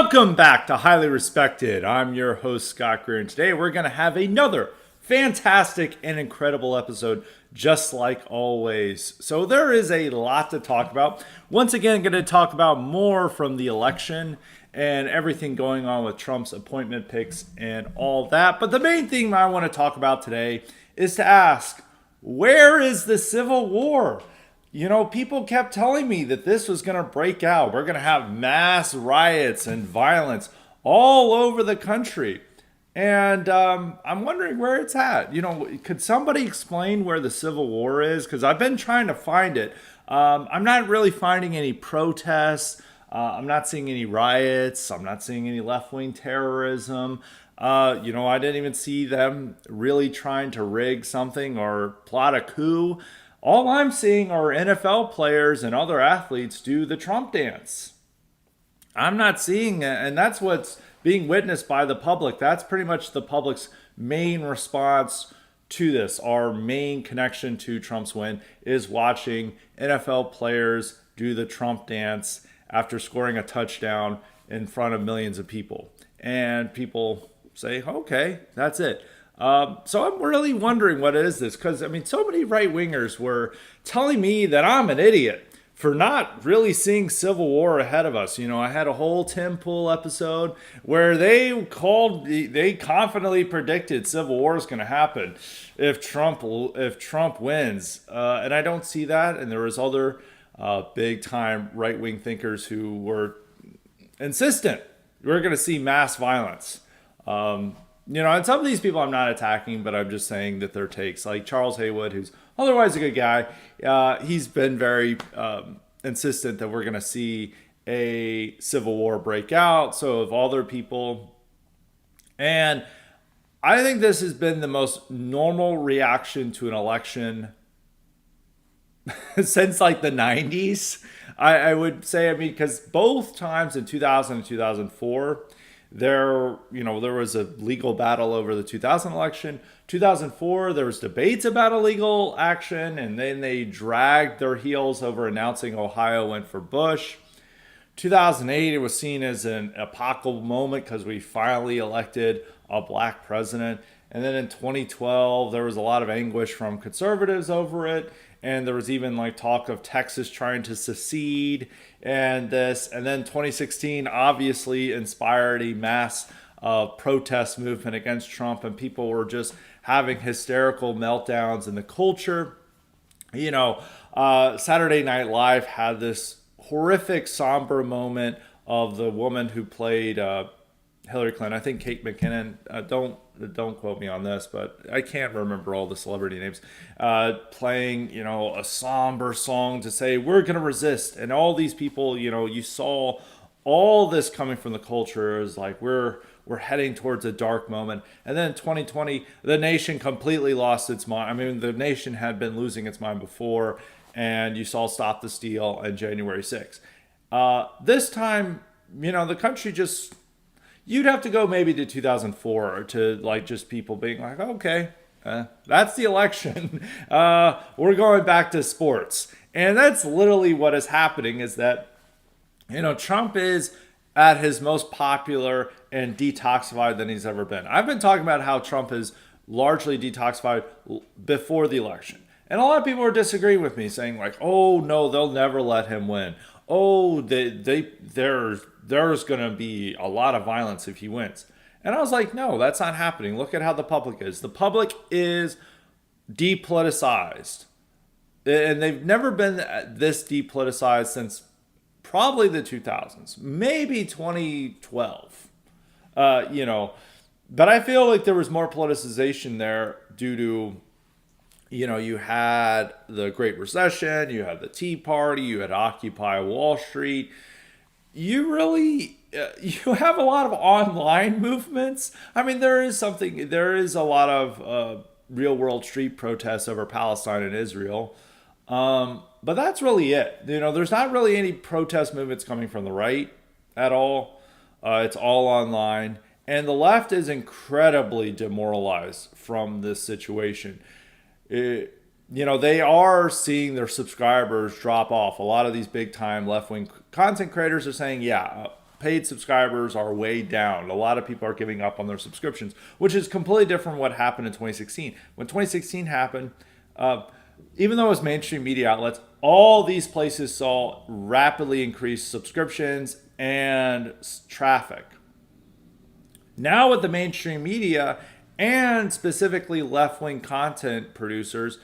Welcome back to Highly Respected. I'm your host, Scott Greer, and today we're going to have another fantastic and incredible episode, just like always. So there is a lot to talk about. Once again, going to talk about more from the election and everything going on with Trump's appointment picks and all that. But the main thing I want to talk about today is to ask, where is the Civil War? You know, people kept telling me that this was going to break out. We're going to have mass riots and violence all over the country. And I'm wondering where it's at. You know, could somebody explain where the Civil War is? Because I've been trying to find it. I'm not really finding any protests. I'm not seeing any riots. I'm not seeing any left-wing terrorism. I didn't even see them really trying to rig something or plot a coup. All I'm seeing are NFL players and other athletes do the Trump dance. I'm not seeing it, and that's what's being witnessed by the public. That's pretty much the public's main response to this. Our main connection to Trump's win is watching NFL players do the Trump dance after scoring a touchdown in front of millions of people. And people say, okay, that's it. So I'm really wondering what is this, because so many right-wingers were telling me that I'm an idiot for not really seeing Civil War ahead of us. You know, I had a whole Tim Pool episode where they confidently predicted Civil War is going to happen if Trump wins, and I don't see that. And there was other big-time right-wing thinkers who were insistent we're going to see mass violence. And some of these people I'm not attacking, but I'm just saying that their takes, like Charles Haywood, who's otherwise a good guy, he's been very insistent that we're going to see a civil war break out. So have other people. And I think this has been the most normal reaction to an election since like the 90s. I would say, because both times in 2000 and 2004, there was a legal battle over the 2000 election. 2004, there was debates about illegal action, and then they dragged their heels over announcing Ohio went for Bush. 2008, it was seen as an epochal moment because we finally elected a black president. And then in 2012, there was a lot of anguish from conservatives over it. And there was even talk of Texas trying to secede and this. And then 2016 obviously inspired a mass protest movement against Trump. And people were just having hysterical meltdowns in the culture. Saturday Night Live had this horrific, somber moment of the woman who played Hillary Clinton. I think Kate McKinnon. Don't quote me on this, but I can't remember all the celebrity names. Playing, a somber song to say we're going to resist, and all these people, you saw all this coming from the culture is like we're heading towards a dark moment. And then 2020, the nation completely lost its mind. The nation had been losing its mind before, and you saw Stop the Steal and January 6th. This time, the country just. You'd have to go maybe to 2004 to just people being like, okay, that's the election. We're going back to sports. And that's literally what is happening is that, Trump is at his most popular and detoxified than he's ever been. I've been talking about how Trump is largely detoxified before the election. And a lot of people are disagreeing with me saying oh no, they'll never let him win. Oh, there's going to be a lot of violence if he wins. And I was like, no, that's not happening. Look at how the public is. The public is depoliticized. And they've never been this depoliticized since probably the 2000s, maybe 2012. But I feel like there was more politicization there due to, you had the Great Recession, you had the Tea Party, you had Occupy Wall Street. You really, you have a lot of online movements. There is a lot of real world street protests over Palestine and Israel. But that's really it. There's not really any protest movements coming from the right at all. It's all online. And the left is incredibly demoralized from this situation. They are seeing their subscribers drop off. A lot of these big time left wing content creators are saying, yeah, paid subscribers are way down. A lot of people are giving up on their subscriptions, which is completely different from what happened in 2016. When 2016 happened, even though it was mainstream media outlets, all these places saw rapidly increased subscriptions and traffic. Now with the mainstream media and specifically left-wing content producers,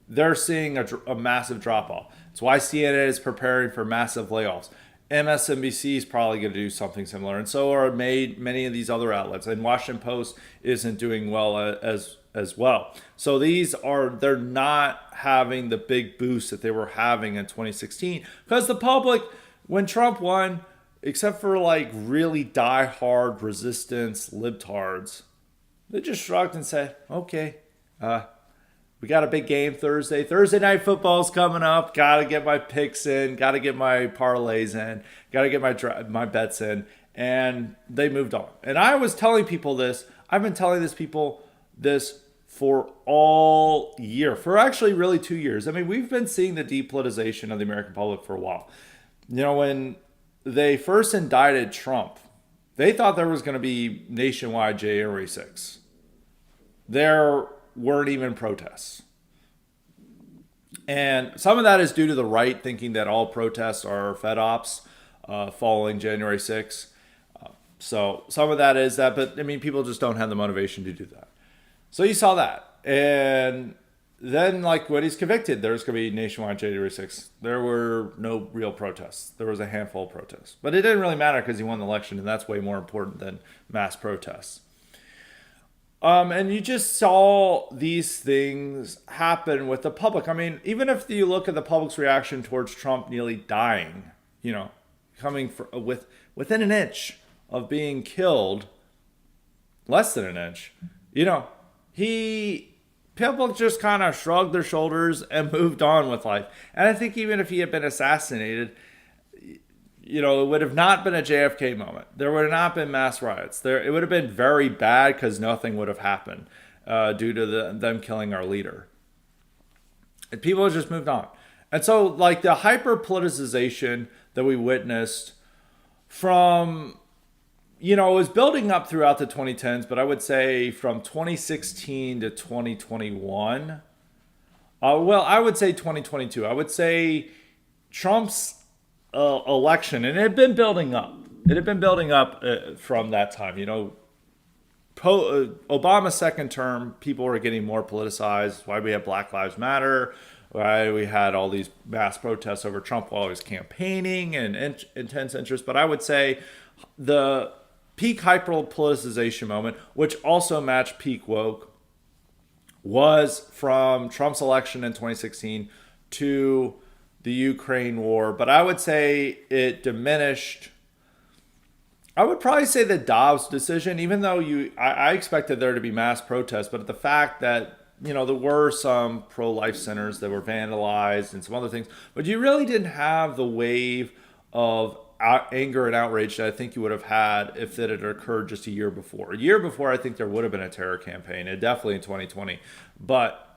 they're seeing a massive drop-off. That's why CNN is preparing for massive layoffs. MSNBC is probably going to do something similar, and so are many of these other outlets. And Washington Post isn't doing well as well. So they're not having the big boost that they were having in 2016 because the public, when Trump won, except for like really die-hard resistance libtards, they just shrugged and said, okay, we got a big game Thursday. Thursday night football's coming up. Got to get my picks in. Got to get my parlays in. Got to get my bets in. And they moved on. And I was telling people this. I've been telling people this for all year. For actually really 2 years. I mean, we've been seeing the depolitization of the American public for a while. You know, when they first indicted Trump, they thought there was going to be nationwide January 6th. There weren't even protests. And some of that is due to the right thinking that all protests are Fed ops following January 6th. So some of that is that, but I mean, people just don't have the motivation to do that. So you saw that. And then like when he's convicted, there's going to be nationwide January 6th. There were no real protests. There was a handful of protests. But it didn't really matter because he won the election, and that's way more important than mass protests. And you just saw these things happen with the public. I mean, even if you look at the public's reaction towards Trump nearly dying, you know, coming within an inch of being killed, less than an inch, you know, people just kind of shrugged their shoulders and moved on with life. And I think even if he had been assassinated, you know, it would have not been a JFK moment. There would have not been mass riots. It would have been very bad because nothing would have happened due to them killing our leader. And people have just moved on. And so, like, the hyper-politicization that we witnessed from, you know, it was building up throughout the 2010s, but I would say from 2016 to 2021. Well, I would say 2022. I would say Trump's election, and it had been building up. It had been building up from that time. You know, Obama's second term, people were getting more politicized. Why we had Black Lives Matter. Why we had all these mass protests over Trump while he was campaigning and intense interest. But I would say the peak hyper-politicization moment, which also matched peak woke, was from Trump's election in 2016 to the Ukraine war. But I would say it diminished. I would probably say the Dobbs decision, even though I expected there to be mass protests, but the fact that, you know, there were some pro-life centers that were vandalized and some other things, but you really didn't have the wave of anger and outrage that I think you would have had if it had occurred just a year before. A year before, I think there would have been a terror campaign, and definitely in 2020. But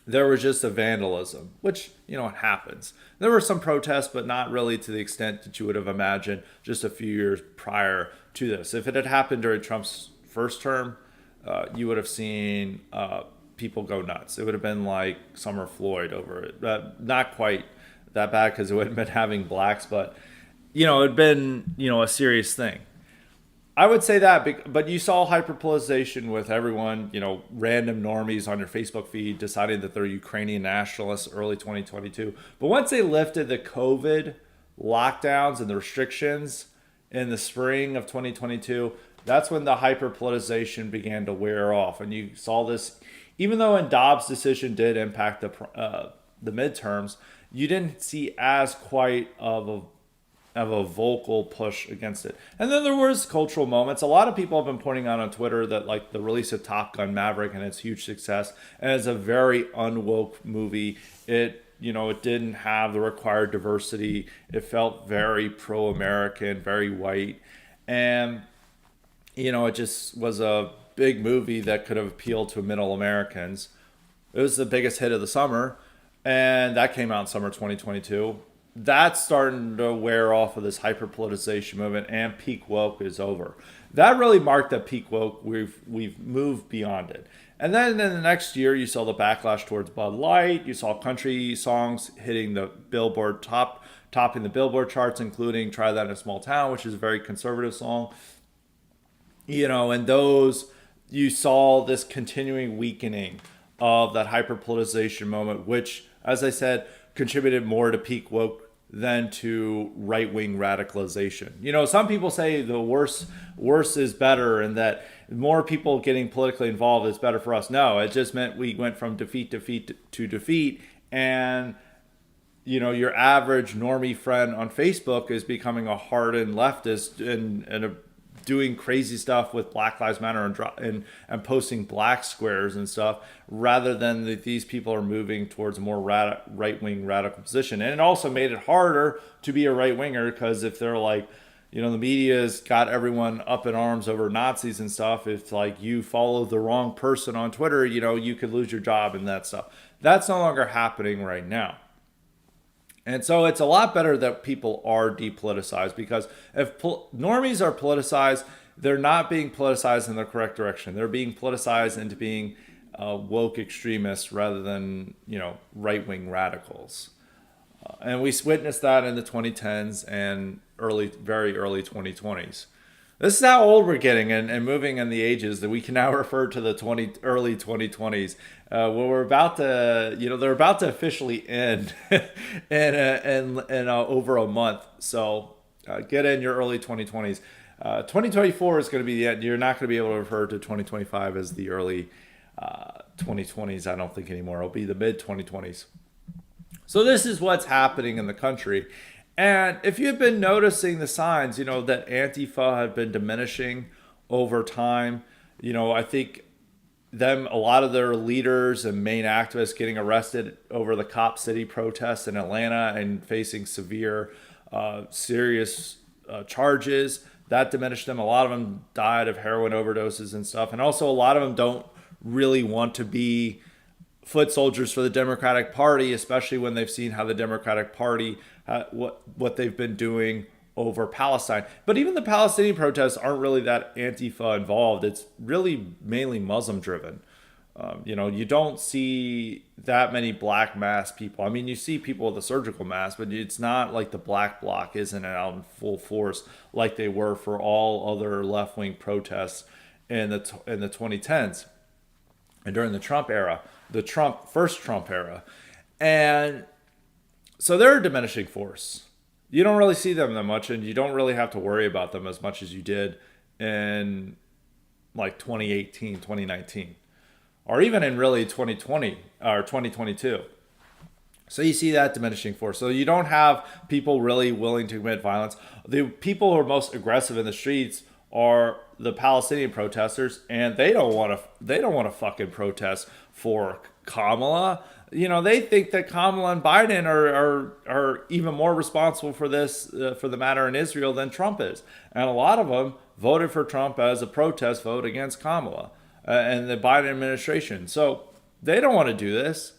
there was just a vandalism, which, you know, it happens. There were some protests, but not really to the extent that you would have imagined just a few years prior to this. If it had happened during Trump's first term, you would have seen people go nuts. It would have been like Summer Floyd over it. Not quite that bad because it wouldn't have been having blacks, but, you know, it had been, you know, a serious thing. I would say that, but you saw hyperpolarization with everyone, you know, random normies on your Facebook feed deciding that they're Ukrainian nationalists early 2022. But once they lifted the COVID lockdowns and the restrictions in the spring of 2022, that's when the hyperpolarization began to wear off. And you saw this, even though Dobbs' decision did impact the midterms, you didn't see as quite of a vocal push against it. And then there was cultural moments. A lot of people have been pointing out on Twitter that, like, the release of Top Gun Maverick and its huge success, and it's a very unwoke movie. It, you know, it didn't have the required diversity. It felt very pro-American, very white. And, you know, it just was a big movie that could have appealed to middle Americans. It was the biggest hit of the summer, and that came out in summer 2022. that's starting to wear off of this hyperpoliticization movement, and peak woke is over. That really marked that peak woke. We've moved beyond it. And then in the next year, you saw the backlash towards Bud Light. You saw country songs hitting the Billboard topping the Billboard charts, including "Try That in a Small Town," which is a very conservative song. And those, you saw this continuing weakening of that hyperpoliticization moment, which, as I said, contributed more to peak woke than to right-wing radicalization. Some people say the worse is better, and that more people getting politically involved is better for us. No, it just meant we went from defeat to defeat, and your average normie friend on Facebook is becoming a hardened leftist and doing crazy stuff with Black Lives Matter and posting black squares and stuff, rather than these people are moving towards a more right-wing radical position. And it also made it harder to be a right-winger, because if they're like, the media's got everyone up in arms over Nazis and stuff, if like you follow the wrong person on Twitter, you could lose your job and that stuff. That's no longer happening right now. And so it's a lot better that people are depoliticized, because if normies are politicized, they're not being politicized in the correct direction. They're being politicized into being woke extremists rather than, right-wing radicals. And we witnessed that in the 2010s and very early 2020s. This is how old we're getting and moving in the ages, that we can now refer to the early 2020s. When we're about to, they're about to officially end in over a month. So get in your early 2020s. 2024 is going to be the end. You're not going to be able to refer to 2025 as the early 2020s, I don't think, anymore. It'll be the mid 2020s. So this is what's happening in the country. And if you've been noticing the signs, that Antifa had been diminishing over time, I think a lot of their leaders and main activists getting arrested over the Cop City protests in Atlanta and facing serious charges, that diminished them. A lot of them died of heroin overdoses and stuff. And also a lot of them don't really want to be foot soldiers for the Democratic Party, especially when they've seen how the Democratic Party, what they've been doing over Palestine. But even the Palestinian protests aren't really that Antifa involved. It's really mainly Muslim driven. You don't see that many black mask people. I mean, you see people with a surgical mask, but it's not like the black bloc isn't out in full force like they were for all other left-wing protests in the 2010s and during the Trump era. The first Trump era. And so they're a diminishing force. You don't really see them that much, and you don't really have to worry about them as much as you did in like 2018, 2019, or even in really 2020 or 2022. So you see that diminishing force. So you don't have people really willing to commit violence. The people who are most aggressive in the streets are the Palestinian protesters, and they don't want to fucking protest for Kamala. They think that Kamala and Biden are even more responsible for this, for the matter in Israel, than Trump is. And a lot of them voted for Trump as a protest vote against Kamala and the Biden administration. So they don't want to do this.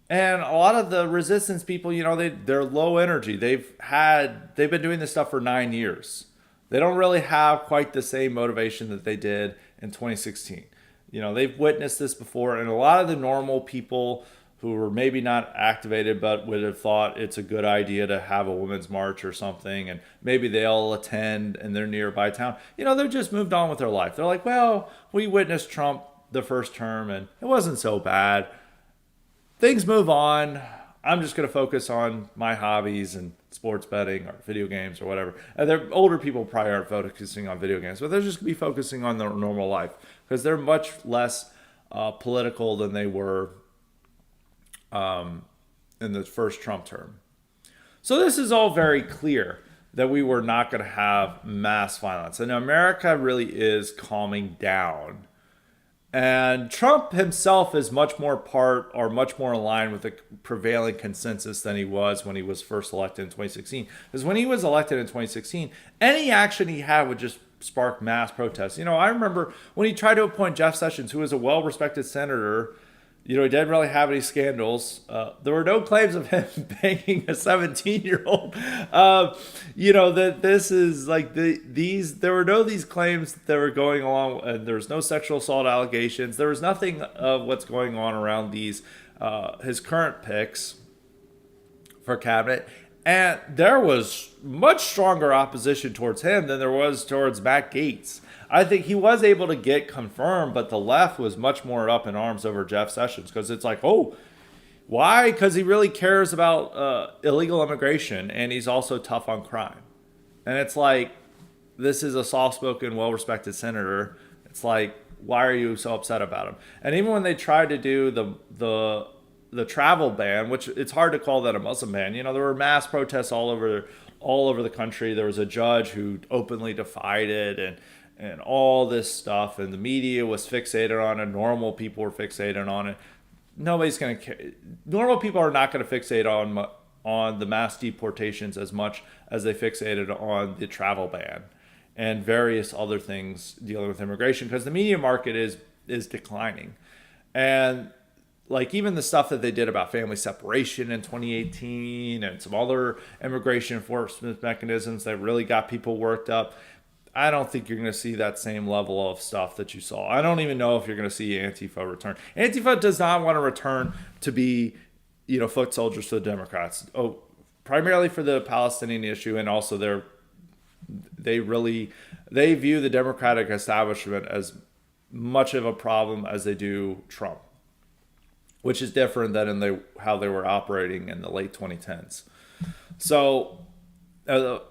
And a lot of the resistance people, they're low energy. They've been doing this stuff for 9 years. They don't really have quite the same motivation that they did in 2016. They've witnessed this before, and a lot of the normal people who were maybe not activated but would have thought it's a good idea to have a women's march or something, and maybe they'll attend in their nearby town. They've just moved on with their life. They're like, well, we witnessed Trump the first term, and it wasn't so bad. Things move on. I'm just going to focus on my hobbies and sports betting or video games or whatever. They're older people probably aren't focusing on video games, but they're just going to be focusing on their normal life because they're much less political than they were in the first Trump term. So this is all very clear that we were not going to have mass violence. And America really is calming down. And Trump himself is much more in line with the prevailing consensus than he was when he was first elected in 2016. Because when he was elected in 2016, any action he had would just spark mass protests. I remember when he tried to appoint Jeff Sessions, who was a well-respected senator, He didn't really have any scandals. There were no claims of him banging a 17-year-old. That this is like there were no these claims that were going along, and there was no sexual assault allegations. There was nothing of what's going on around these his current picks for cabinet. And there was much stronger opposition towards him than there was towards Matt Gaetz. I think he was able to get confirmed, but the left was much more up in arms over Jeff Sessions because it's like, oh, why? Because he really cares about illegal immigration, and he's also tough on crime. And it's like, this is a soft-spoken, well-respected senator. It's like, why are you so upset about him? And even when they tried to do the travel ban, which it's hard to call that a Muslim ban. There were mass protests all over the country. There was a judge who openly defied it, and all this stuff, and the media was fixated on it. Normal people were fixated on it. Nobody's going to care. Normal people are not going to fixate on the mass deportations as much as they fixated on the travel ban and various other things dealing with immigration, because the media market is declining. And like even the stuff that they did about family separation in 2018 and some other immigration enforcement mechanisms that really got people worked up, I don't think you're going to see that same level of stuff that you saw. I don't even know if you're going to see Antifa return. Antifa does not want to return to be, foot soldiers for the Democrats. Oh, primarily for the Palestinian issue, and also they view the Democratic establishment as much of a problem as they do Trump, which is different than in how they were operating in the late 2010s. So, the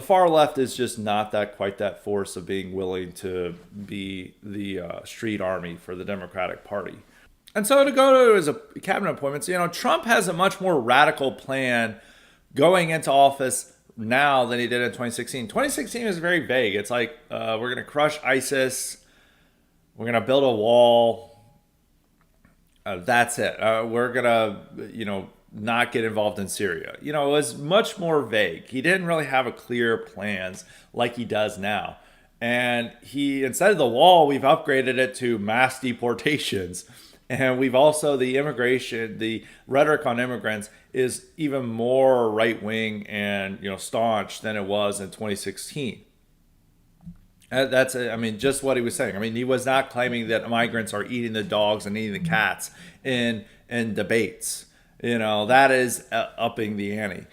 far left is just not quite that force of being willing to be the street army for the Democratic Party. And so to go to his cabinet appointments, Trump has a much more radical plan going into office now than he did in 2016. 2016 is very vague. It's like, we're going to crush ISIS. We're going to build a wall. That's it. We're going to, not get involved in Syria. It was much more vague. He didn't really have a clear plans like he does now. And instead of the wall, we've upgraded it to mass deportations. And we've also, the rhetoric on immigrants is even more right-wing and, staunch than it was in 2016. That's, just what he was saying. He was not claiming that migrants are eating the dogs and eating the cats in debates. That is upping the ante.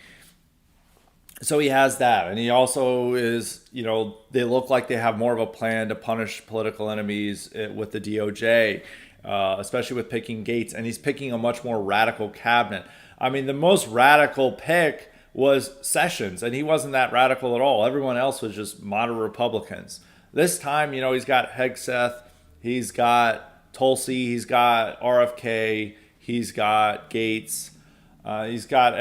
So he has that. And he also is, they look like they have more of a plan to punish political enemies with the DOJ, especially with picking Gaetz. And he's picking a much more radical cabinet. The most radical pick was Sessions, and he wasn't that radical at all. Everyone else was just moderate Republicans. This time, he's got Hegseth, he's got Tulsi, he's got RFK, he's got Gaetz, he's got,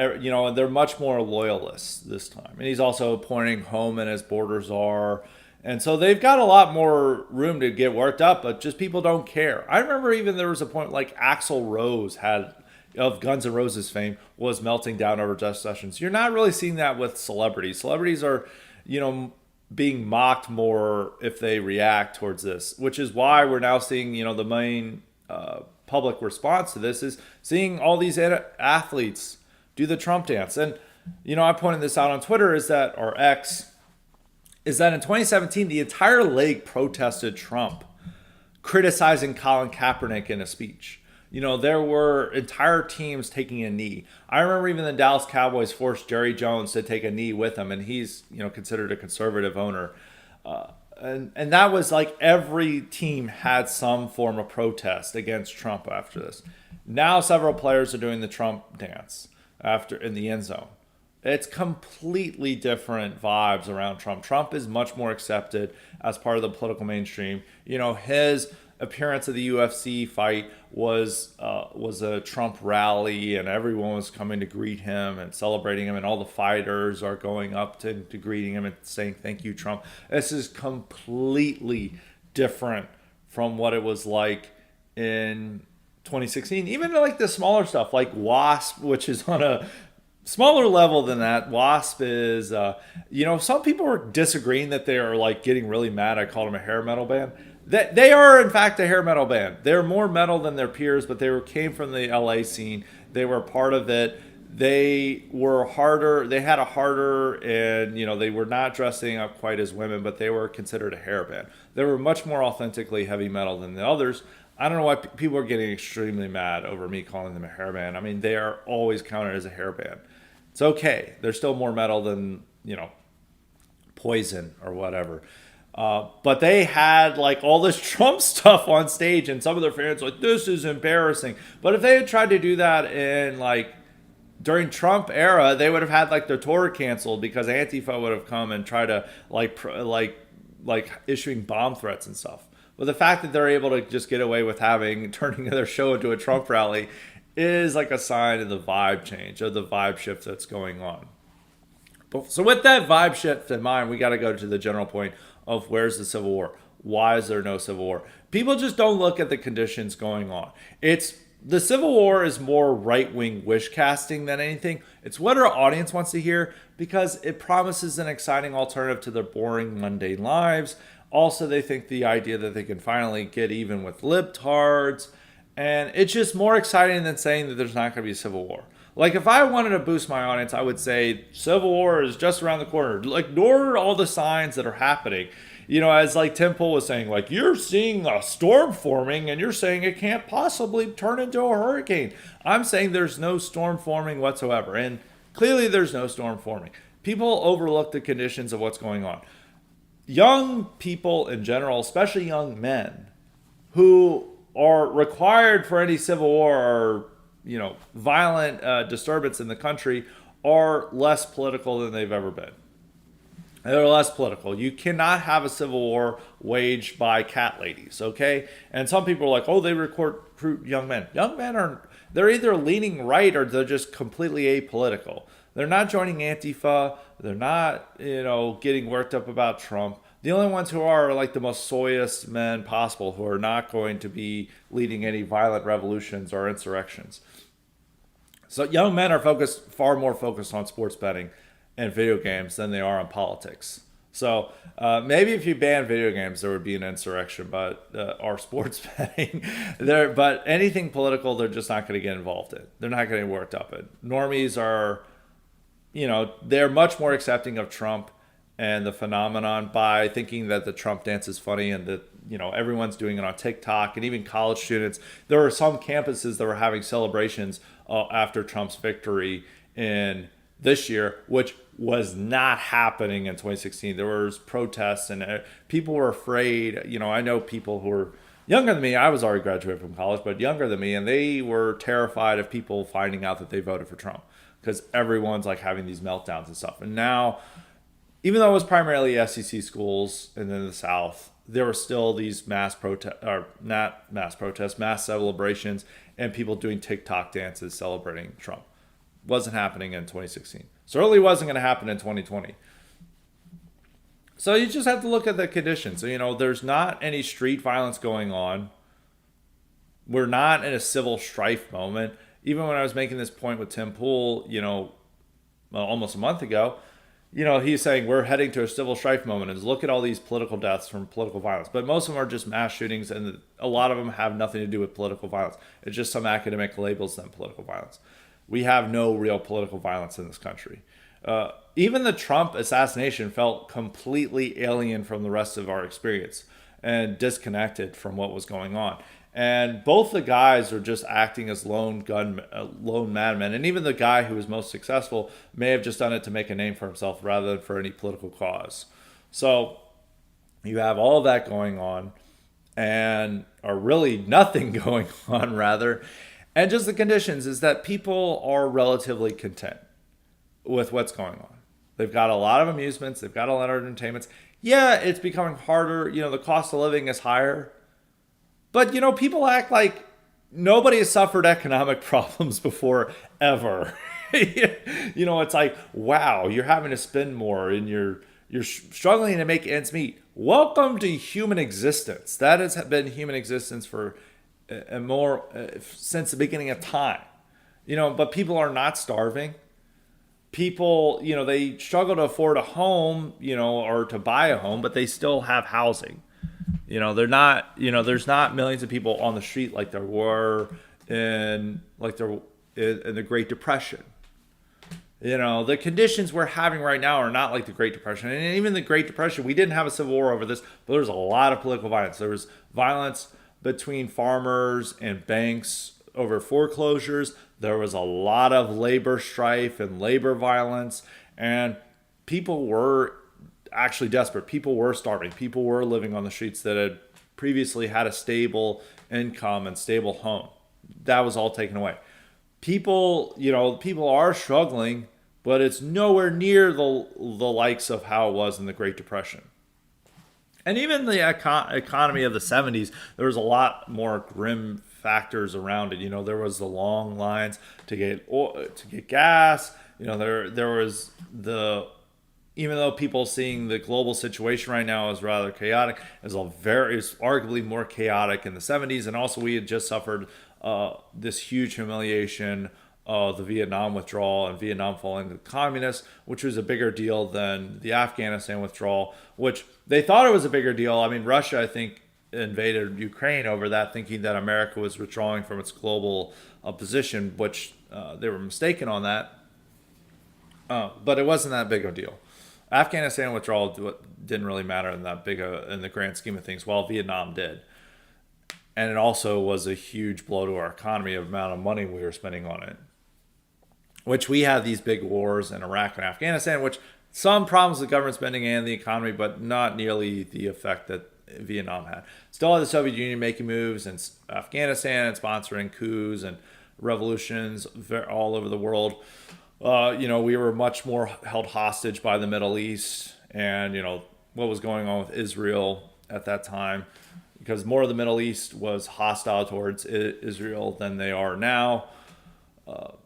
they're much more loyalists this time. And he's also appointing Homan as border czar. And so they've got a lot more room to get worked up, but just people don't care. I remember even there was a point like Axl Rose of Guns N' Roses fame, was melting down over Jeff Sessions. You're not really seeing that with celebrities. Celebrities are, being mocked more if they react towards this, which is why we're now seeing, the main public response to this is seeing all these athletes do the Trump dance. And, I pointed this out on Twitter, is that in 2017, the entire league protested Trump, criticizing Colin Kaepernick in a speech. There were entire teams taking a knee. I remember even the Dallas Cowboys forced Jerry Jones to take a knee with him, and he's, considered a conservative owner. And that was like every team had some form of protest against Trump after this. Now several players are doing the Trump dance in the end zone. It's completely different vibes around Trump. Trump is much more accepted as part of the political mainstream. His appearance at the UFC fight was a Trump rally, and everyone was coming to greet him and celebrating him, and all the fighters are going up to greeting him and saying thank you, Trump. This is completely different from what it was like in 2016. Even like the smaller stuff like WASP, which is on Smaller level than that, Wasp is, some people are disagreeing that they are like getting really mad. I called them a hair metal band. They are, in fact, a hair metal band. They're more metal than their peers, but came from the LA scene. They were part of it. They were harder. They had a harder, and they were not dressing up quite as women, but they were considered a hair band. They were much more authentically heavy metal than the others. I don't know why people are getting extremely mad over me calling them a hair band. I mean, they are always counted as a hair band. It's okay. They're still more metal than, Poison or whatever. But they had like all this Trump stuff on stage, and some of their fans were like, this is embarrassing. But if they had tried to do that in like during Trump era, they would have had like their tour canceled because Antifa would have come and tried to like issuing bomb threats and stuff. But the fact that they're able to just get away with turning their show into a Trump rally is like a sign of the vibe change, of the vibe shift that's going on. So with that vibe shift in mind, we got to go to the general point of where's the Civil War? Why is there no Civil War? People just don't look at the conditions going on. The Civil War is more right-wing wish casting than anything. It's what our audience wants to hear because it promises an exciting alternative to their boring, mundane lives. Also, they think the idea that they can finally get even with libtards. And it's just more exciting than saying that there's not going to be a Civil War. Like, if I wanted to boost my audience, I would say Civil War is just around the corner. Like, ignore all the signs that are happening. As like Tim Pool was saying, like, you're seeing a storm forming and you're saying it can't possibly turn into a hurricane. I'm saying there's no storm forming whatsoever. And clearly there's no storm forming. People overlook the conditions of what's going on. Young people in general, especially young men, who are required for any civil war or violent disturbance in the country, are less political than they've ever been. They're less political. You cannot have a civil war waged by cat ladies, okay? And some people are like, oh, they recruit young men. Young men they're either leaning right or they're just completely apolitical. They're not joining Antifa. They're not, getting worked up about Trump. The only ones who are like the most soyest men possible, who are not going to be leading any violent revolutions or insurrections. So young men are far more focused on sports betting and video games than they are on politics. So maybe if you ban video games, there would be an insurrection, but or sports betting. But anything political, they're just not going to get involved in. They're not getting worked up in. Normies are, they're much more accepting of Trump and the phenomenon by thinking that the Trump dance is funny and that, everyone's doing it on TikTok, and even college students. There were some campuses that were having celebrations after Trump's victory in this year, which was not happening in 2016. There was protests and people were afraid. I know people who were younger than me. I was already graduated from college, but younger than me, and they were terrified of people finding out that they voted for Trump because everyone's like having these meltdowns and stuff. And now, even though it was primarily SEC schools and then the South, there were still these mass celebrations and people doing TikTok dances celebrating Trump. Wasn't happening in 2016. Certainly wasn't going to happen in 2020. So you just have to look at the conditions. So, there's not any street violence going on. We're not in a civil strife moment. Even when I was making this point with Tim Pool, almost a month ago, he's saying we're heading to a civil strife moment, and look at all these political deaths from political violence. But most of them are just mass shootings, and a lot of them have nothing to do with political violence. It's just some academic labels them political violence. We have no real political violence in this country. Even the Trump assassination felt completely alien from the rest of our experience and disconnected from what was going on. And both the guys are just acting as lone madmen. And even the guy who was most successful may have just done it to make a name for himself rather than for any political cause. So you have all of that going on, or really nothing going on rather. And just the conditions is that people are relatively content with what's going on. They've got a lot of amusements. They've got a lot of entertainments. Yeah, it's becoming harder. The cost of living is higher. But, people act like nobody has suffered economic problems before, ever. It's like, wow, you're having to spend more and you're struggling to make ends meet. Welcome to human existence. That has been human existence for since the beginning of time. But people are not starving. people, they struggle to afford a home, or to buy a home, but they still have housing. They're not, there's not millions of people on the street like there were in the Great Depression. The conditions we're having right now are not like the Great Depression. And even the Great Depression, we didn't have a civil war over this, but there was a lot of political violence. There was violence between farmers and banks over foreclosures. There was a lot of labor strife and labor violence. And people were actually desperate. People were starving. People were living on the streets that had previously had a stable income and stable home. That was all taken away. People are struggling, but it's nowhere near the likes of how it was in the Great Depression. And even the economy of the 70s, there was a lot more grim factors around it. There was the long lines to get gas. There was even though people seeing the global situation right now as rather chaotic, is arguably more chaotic in the 70s. And also we had just suffered this huge humiliation of the Vietnam withdrawal and Vietnam falling to the communists, which was a bigger deal than the Afghanistan withdrawal, which they thought it was a bigger deal. I mean, Russia, I think, invaded Ukraine over that, thinking that America was withdrawing from its global position, which they were mistaken on that. But it wasn't that big of a deal. Afghanistan withdrawal didn't really matter in that big in the grand scheme of things, while Vietnam did. And it also was a huge blow to our economy, the amount of money we were spending on it. Which we had these big wars in Iraq and Afghanistan, which some problems with government spending and the economy, but not nearly the effect that Vietnam had. Still had the Soviet Union making moves in Afghanistan and sponsoring coups and revolutions all over the world. We were much more held hostage by the Middle East and, what was going on with Israel at that time, because more of the Middle East was hostile towards Israel than they are now.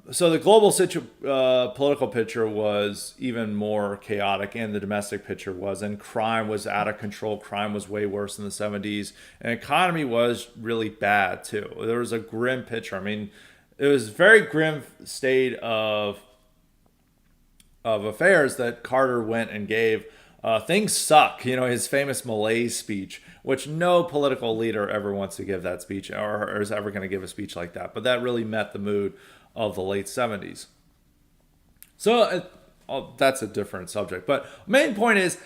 So the global political picture was even more chaotic, and the domestic picture was, and crime was out of control. Crime was way worse in the 70s, and economy was really bad too. There was a grim picture. I mean, it was a very grim state of affairs that Carter went and gave. Things suck, his famous malaise speech, which no political leader ever wants to give that speech or is ever going to give a speech like that. But that really met the mood of the late 70s. So that's a different subject. But main point is,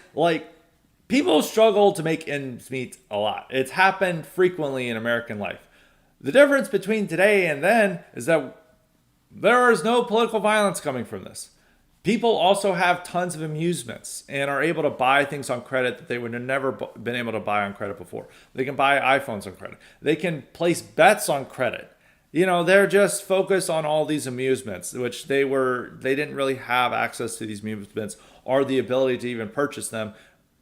people struggle to make ends meet a lot. It's happened frequently in American life. The difference between today and then is that there is no political violence coming from this. People also have tons of amusements and are able to buy things on credit that they would have never been able to buy on credit before. They can buy iPhones on credit. They can place bets on credit. They're just focused on all these amusements, which they didn't really have access to these amusements or the ability to even purchase them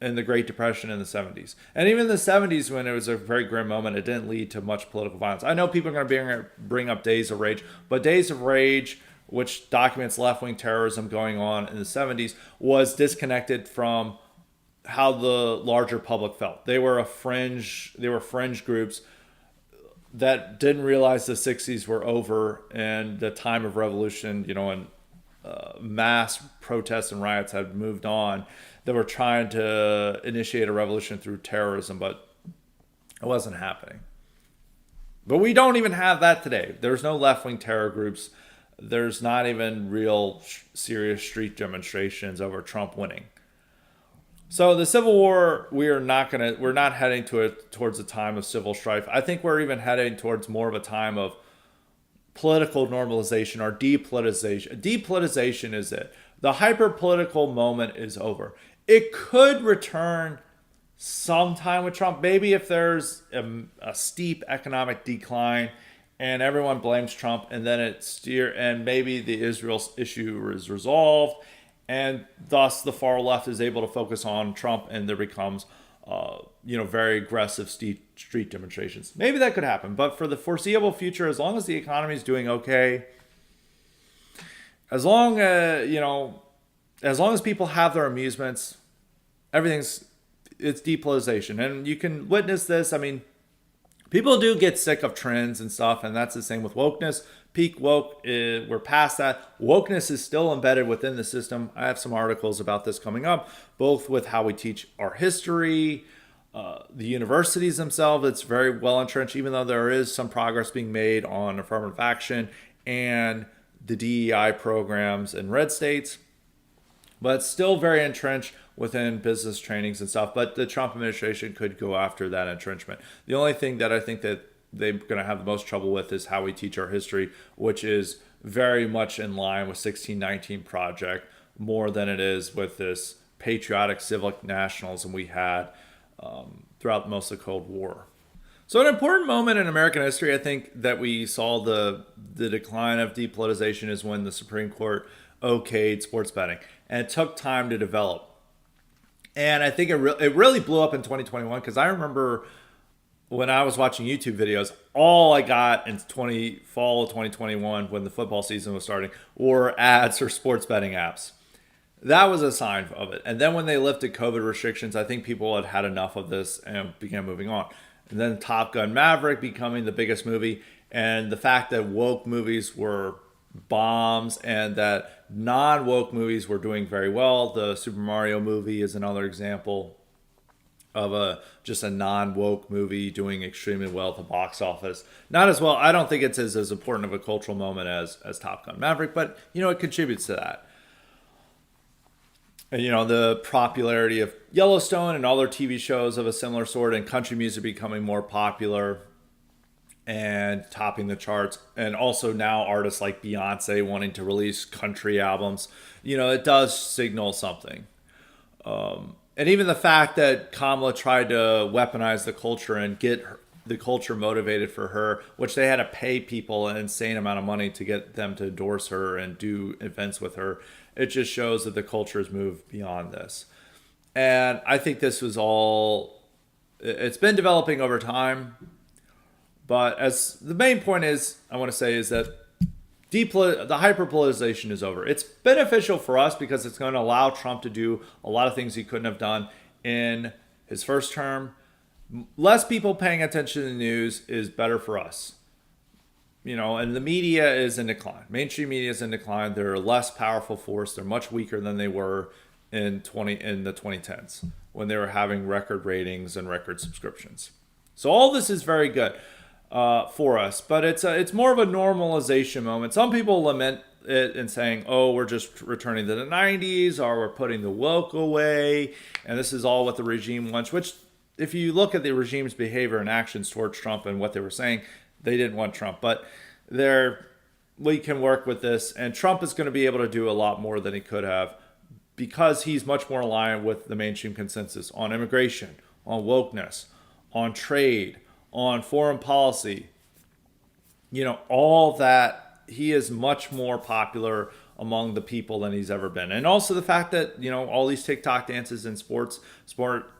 in the Great Depression in the 70s. And even in the 70s, when it was a very grim moment, it didn't lead to much political violence. I know people are going to bring up Days of Rage, but Days of Rage, which documents left-wing terrorism going on in the 70s, was disconnected from how the larger public felt. They were fringe groups that didn't realize the 60s were over and the time of revolution, and mass protests and riots had moved on. They were trying to initiate a revolution through terrorism, but it wasn't happening. But we don't even have that today. There's no left-wing terror groups. There's not even real serious street demonstrations over Trump winning. So the Civil War, we're not heading towards a time of civil strife. I think we're even heading towards more of a time of political normalization or depolitization. Depolitization is it. The hyper-political moment is over. It could return sometime with Trump, maybe if there's a steep economic decline and everyone blames Trump, and then and maybe the Israel issue is resolved, and thus the far left is able to focus on Trump, and there becomes, very aggressive street demonstrations. Maybe that could happen, but for the foreseeable future, as long as the economy is doing okay, as long as people have their amusements, it's depolitization, and you can witness this. I mean, People do get sick of trends and stuff, and that's the same with wokeness. Peak woke, we're past that. Wokeness is still embedded within the system. I have some articles about this coming up, both with how we teach our history, the universities themselves. It's very well entrenched, even though there is some progress being made on affirmative action and the DEI programs in red states, but it's still very entrenched within business trainings and stuff. But the Trump administration could go after that entrenchment. The only thing that I think that they're going to have the most trouble with is how we teach our history, which is very much in line with 1619 Project, more than it is with this patriotic civic nationalism we had throughout most of the Cold War. So an important moment in American history, I think, that we saw the decline of depolitization is when the Supreme Court okayed sports betting. And it took time to develop. And I think it really blew up in 2021, because I remember when I was watching YouTube videos, all I got in fall of 2021, when the football season was starting, were ads for sports betting apps. That was a sign of it. And then when they lifted COVID restrictions, I think people had had enough of this and began moving on. And then Top Gun Maverick becoming the biggest movie, and the fact that woke movies were bombs and that non-woke movies were doing very well. The Super Mario movie is another example of just a non-woke movie doing extremely well at the box office. Not as well. I don't think it's as important of a cultural moment as Top Gun Maverick, but it contributes to that. And, the popularity of Yellowstone and other TV shows of a similar sort, and country music becoming more popular and topping the charts. And also now artists like Beyonce wanting to release country albums. It does signal something. And even the fact that Kamala tried to weaponize the culture and get the culture motivated for her, which they had to pay people an insane amount of money to get them to endorse her and do events with her. It just shows that the culture has moved beyond this. And I think this was it's been developing over time. But as the main point I want to say is that the hyperpolitization is over. It's beneficial for us because it's going to allow Trump to do a lot of things he couldn't have done in his first term. Less people paying attention to the news is better for us. And the media is in decline. Mainstream media is in decline. They're a less powerful force. They're much weaker than they were in the 2010s, when they were having record ratings and record subscriptions. So all this is very good for us, but it's more of a normalization moment. Some people lament it and saying, "Oh, we're just returning to the 90s, or we're putting the woke away, and this is all what the regime wants." Which, if you look at the regime's behavior and actions towards Trump and what they were saying, they didn't want Trump, but we can work with this, and Trump is going to be able to do a lot more than he could have, because he's much more aligned with the mainstream consensus on immigration, on wokeness, on trade, on foreign policy. All that. He is much more popular among the people than he's ever been. And also the fact that, all these TikTok dances in sport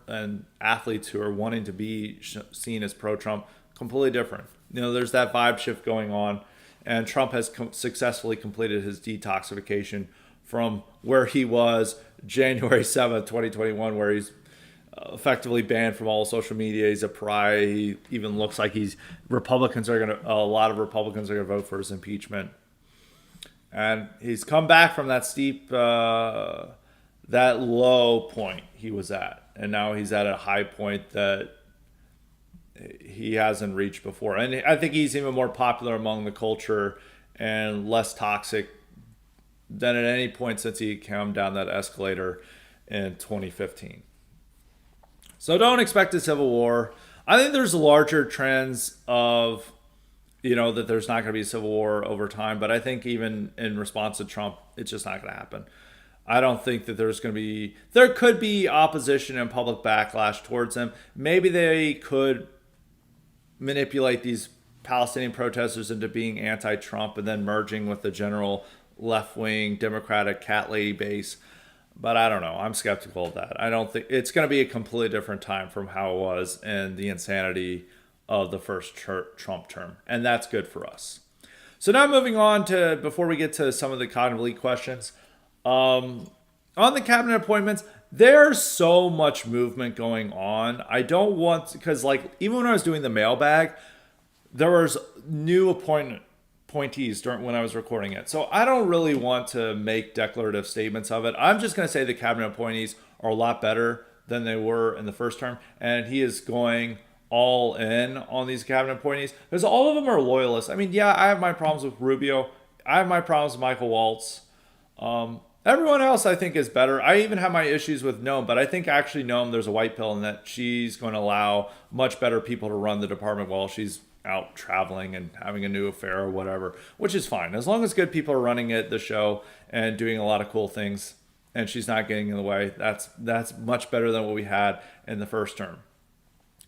and athletes who are wanting to be seen as pro-Trump, completely different. There's that vibe shift going on, and Trump has successfully completed his detoxification from where he was January 7th, 2021, where he's effectively banned from all social media. He's a pariah. He even looks like a lot of Republicans are going to vote for his impeachment. And he's come back from that that low point he was at. And now he's at a high point that he hasn't reached before. And I think he's even more popular among the culture and less toxic than at any point since he came down that escalator in 2015. So don't expect a civil war. I think there's larger trends of, that there's not going to be a civil war over time. But I think even in response to Trump, it's just not going to happen. I don't think that there could be opposition and public backlash towards him. Maybe they could manipulate these Palestinian protesters into being anti-Trump and then merging with the general left-wing Democratic cat lady base. But I don't know. I'm skeptical of that. I don't think it's going to be a completely different time from how it was in the insanity of the first Trump term. And that's good for us. So now moving on before we get to some of the cognitive elite questions. On the cabinet appointments, there's so much movement going on. I don't want, because like even when I was doing the mailbag, there was new appointees during when I was recording it. So I don't really want to make declarative statements of it. I'm just going to say the cabinet appointees are a lot better than they were in the first term, and he is going all in on these cabinet appointees because all of them are loyalists. I mean, yeah, I have my problems with Rubio. I have my problems with Michael Waltz. Everyone else I think is better. I even have my issues with Noam, but I think actually Noam, there's a white pill in that she's going to allow much better people to run the department while she's out traveling and having a new affair or whatever, which is fine. As long as good people are running it, the show, and doing a lot of cool things, and she's not getting in the way, that's much better than what we had in the first term.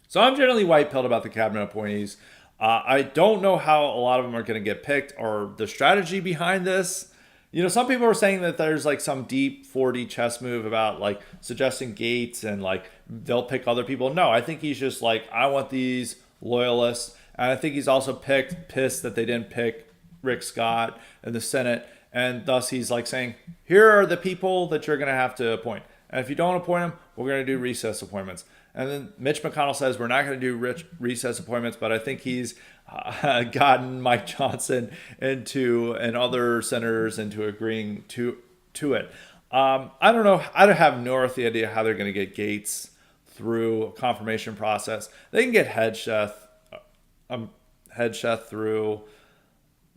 So I'm generally white-pilled about the cabinet appointees. I don't know how a lot of them are going to get picked or the strategy behind this. You know, some people are saying that there's like some deep 4D chess move about like suggesting Gates and like they'll pick other people. No, I think he's just like, I want these loyalists. And I think he's also pissed that they didn't pick Rick Scott in the Senate. And thus he's like saying, here are the people that you're going to have to appoint. And if you don't appoint them, we're going to do recess appointments. And then Mitch McConnell says we're not going to do recess appointments, but I think he's gotten Mike Johnson into and other senators into agreeing to it. I don't know. I don't have no idea how they're going to get Gates through a confirmation process. They can get Hedgeth through.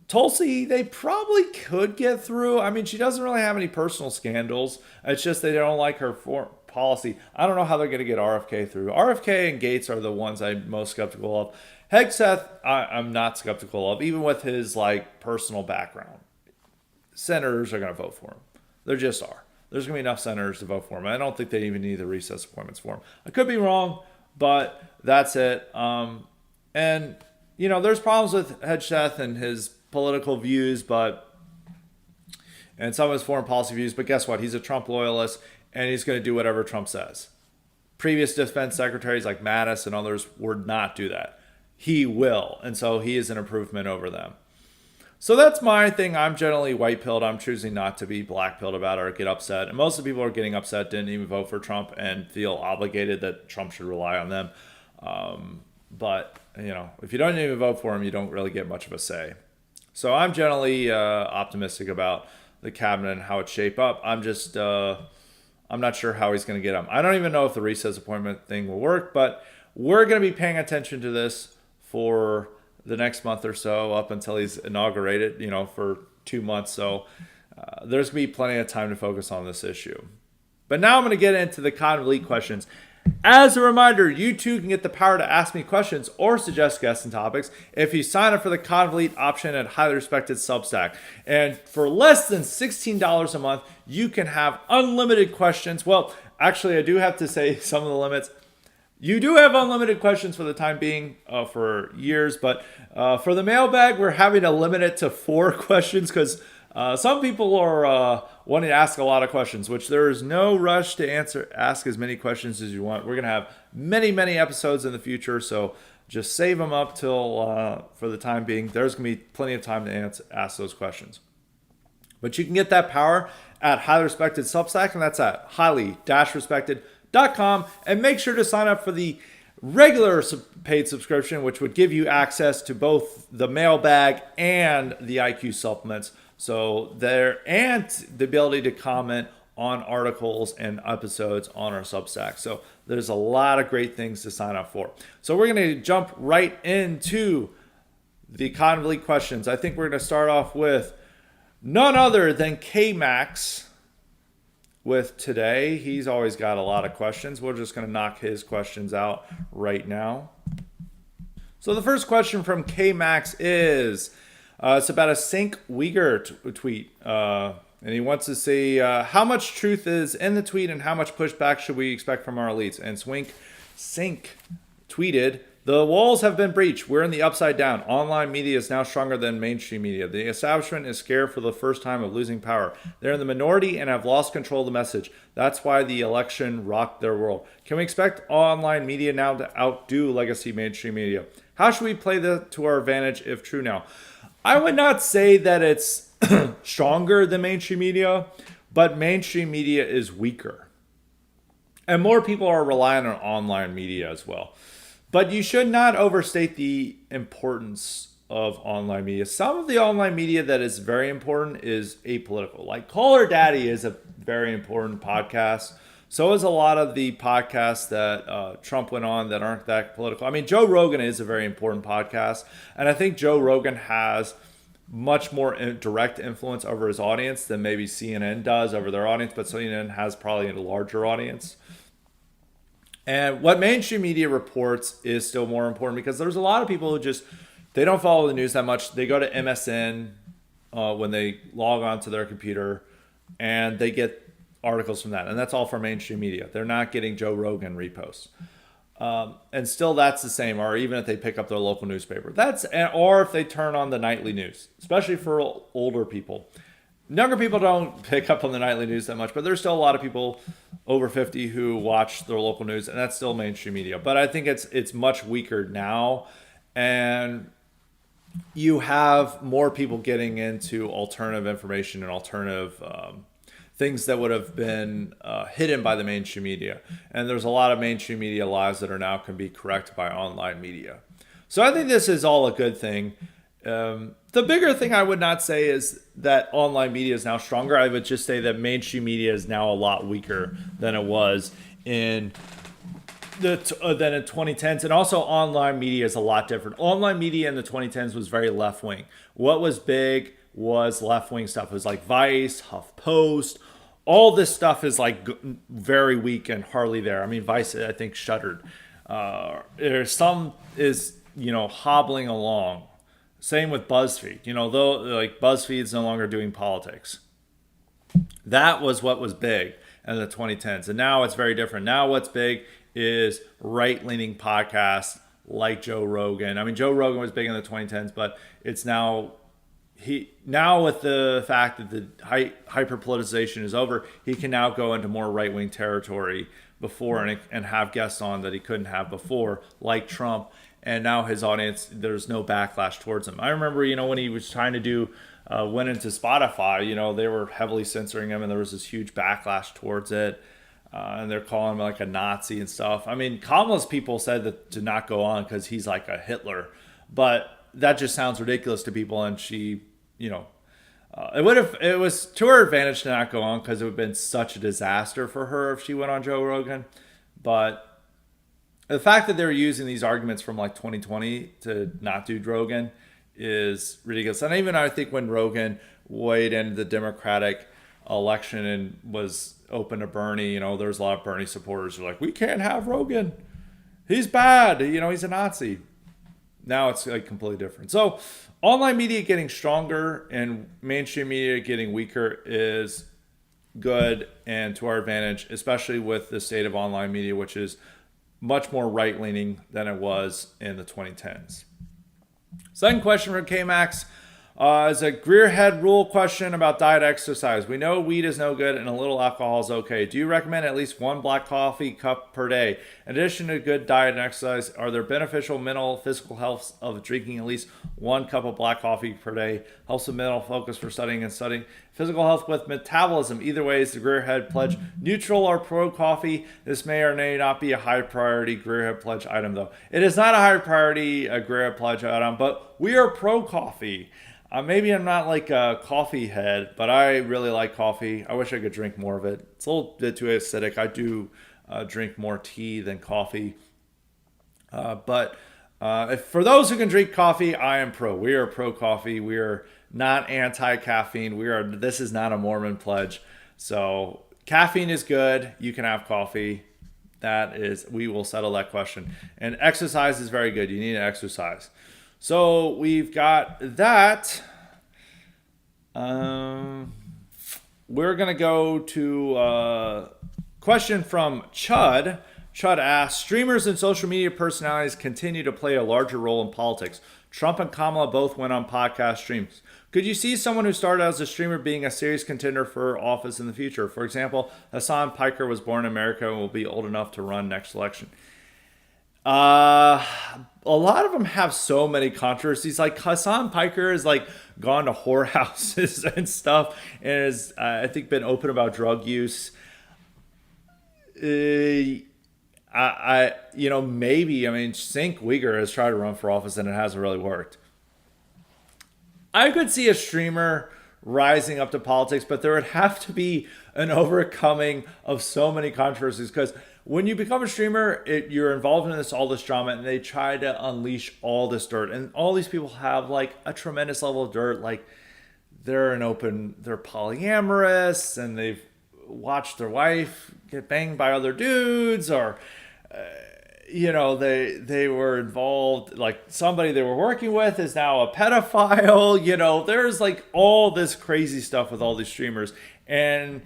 Tulsi, they probably could get through. I mean, she doesn't really have any personal scandals. It's just they don't like her policy. I don't know how they're going to get RFK through. RFK and Gates are the ones I'm most skeptical of. Hegseth, I'm not skeptical of, even with his like personal background. Senators are going to vote for him. There just are. There's going to be enough senators to vote for him. I don't think they even need the recess appointments for him. I could be wrong, but that's it. And, you know, there's problems with Hegseth and his political views, and some of his foreign policy views, but guess what? He's a Trump loyalist, and he's going to do whatever Trump says. Previous defense secretaries like Mattis and others would not do that. He will, and so he is an improvement over them. So that's my thing. I'm generally white-pilled. I'm choosing not to be black-pilled about it or get upset. And most of the people who are getting upset didn't even vote for Trump and feel obligated that Trump should rely on them. But, you know, if you don't even vote for him, you don't really get much of a say. So I'm generally optimistic about the cabinet and how it shape up. I'm not sure how he's going to get them. I don't even know if the recess appointment thing will work, but we're going to be paying attention to this for the next month or so up until he's inaugurated, you know, for 2 months. So there's going to be plenty of time to focus on this issue. But now I'm going to get into the Cognitive Elite questions. As a reminder, you too can get the power to ask me questions or suggest guests and topics if you sign up for the Cognitive Elite option at Highly Respected Substack. And for less than $16 a month, you can have unlimited questions. Well, actually, I do have to say some of the limits. You do have unlimited questions for the time being for years, but for the mailbag, we're having to limit it to 4 questions because some people are wanting to ask a lot of questions, which there is no rush to ask as many questions as you want. We're going to have many, many episodes in the future, so just save them up till for the time being. There's going to be plenty of time to ask those questions. But you can get that power at Highly Respected Substack, and that's at highly-respected.com. And make sure to sign up for the regular paid subscription, which would give you access to both the mailbag and the IQ supplements. So there, and the ability to comment on articles and episodes on our Substack. So there's a lot of great things to sign up for. So we're going to jump right into the Cognitive Elite questions. I think we're going to start off with none other than K-Max with today. He's always got a lot of questions. We're just going to knock his questions out right now. So the first question from K-Max is, it's about a Sink Uyghur tweet. And he wants to see how much truth is in the tweet and how much pushback should we expect from our elites. And Sink tweeted, the walls have been breached. We're in the upside down. Online media is now stronger than mainstream media. The establishment is scared for the first time of losing power. They're in the minority and have lost control of the message. That's why the election rocked their world. Can we expect online media now to outdo legacy mainstream media? How should we play that to our advantage if true now? I would not say that it's stronger than mainstream media, but mainstream media is weaker. And more people are relying on online media as well. But you should not overstate the importance of online media. Some of the online media that is very important is apolitical. Like Call Her Daddy is a very important podcast. So is a lot of the podcasts that Trump went on that aren't that political. I mean, Joe Rogan is a very important podcast. And I think Joe Rogan has much more direct influence over his audience than maybe CNN does over their audience. But CNN has probably a larger audience. And what mainstream media reports is still more important because there's a lot of people who just, they don't follow the news that much. They go to MSN when they log on to their computer and they get articles from that. And that's all from mainstream media. They're not getting Joe Rogan reposts. And still that's the same, or even if they pick up their local newspaper. Or if they turn on the nightly news, especially for older people. Younger people don't pick up on the nightly news that much, but there's still a lot of people over 50 who watch their local news, and that's still mainstream media. But I think it's much weaker now, and you have more people getting into alternative information and alternative things that would have been hidden by the mainstream media. And there's a lot of mainstream media lies that are now can be corrected by online media. So I think this is all a good thing. The bigger thing I would not say is that online media is now stronger. I would just say that mainstream media is now a lot weaker than it was in than in 2010s. And also online media is a lot different. Online media in the 2010s was very left wing. What was big was left wing stuff. It was like Vice, HuffPost. All this stuff is like very weak and hardly there. I mean, Vice, I think, shuttered. There's some is, hobbling along. Same with BuzzFeed. Though like BuzzFeed's no longer doing politics. That was what was big in the 2010s. And now it's very different. Now what's big is right-leaning podcasts like Joe Rogan. I mean, Joe Rogan was big in the 2010s, but it's now with the fact that the hyper-politicization is over, he can now go into more right-wing territory before and have guests on that he couldn't have before, like Trump. And now his audience, there's no backlash towards him. I remember, when he was trying to went into Spotify, they were heavily censoring him and there was this huge backlash towards it. And they're calling him like a Nazi and stuff. I mean, Kamala's people said that to not go on because he's like a Hitler. But that just sounds ridiculous to people. And she, it was to her advantage to not go on because it would have been such a disaster for her if she went on Joe Rogan. But the fact that they're using these arguments from like 2020 to not do Rogan is ridiculous. And even I think when Rogan weighed in the Democratic election and was open to Bernie, there's a lot of Bernie supporters who are like, we can't have Rogan. He's bad. He's a Nazi. Now it's like completely different. So online media getting stronger and mainstream media getting weaker is good and to our advantage, especially with the state of online media, which is much more right-leaning than it was in the 2010s. Second question from K-Max is a Greer head rule question about diet exercise. We know weed is no good and a little alcohol is okay. Do you recommend at least one black coffee cup per day? In addition to good diet and exercise, are there beneficial mental, physical health of drinking at least one cup of black coffee per day? Helps with mental focus for studying and studying. Physical health with metabolism. Either way is the Greer head pledge. Neutral or pro coffee. This may or may not be a high priority Greer head pledge item though. It is not a high priority Greer head pledge item, but we are pro coffee. Maybe I'm not like a coffee head, but I really like coffee. I wish I could drink more of it. It's a little bit too acidic. I do drink more tea than coffee. But for those who can drink coffee, I am pro. We are pro coffee. We are not anti-caffeine. This is not a Mormon pledge. So caffeine is good. You can have coffee. We will settle that question. And exercise is very good. You need to exercise. So we've got that. We're going to go to a question from Chud. Chud asks, streamers and social media personalities continue to play a larger role in politics. Trump and Kamala both went on podcast streams. Could you see someone who started as a streamer being a serious contender for office in the future? For example, Hassan Piker was born in America and will be old enough to run next election. A lot of them have so many controversies. Like Hassan Piker has like gone to whorehouses and stuff, and has I think been open about drug use. Uh, maybe. I mean, Sink Uyghur has tried to run for office and it hasn't really worked. I could see a streamer rising up to politics, but there would have to be an overcoming of so many controversies because when you become a streamer, you're involved in all this drama, and they try to unleash all this dirt, and all these people have like a tremendous level of dirt, like they're polyamorous, and they've watched their wife get banged by other dudes, or they were involved, like somebody they were working with is now a pedophile. There's like all this crazy stuff with all these streamers, and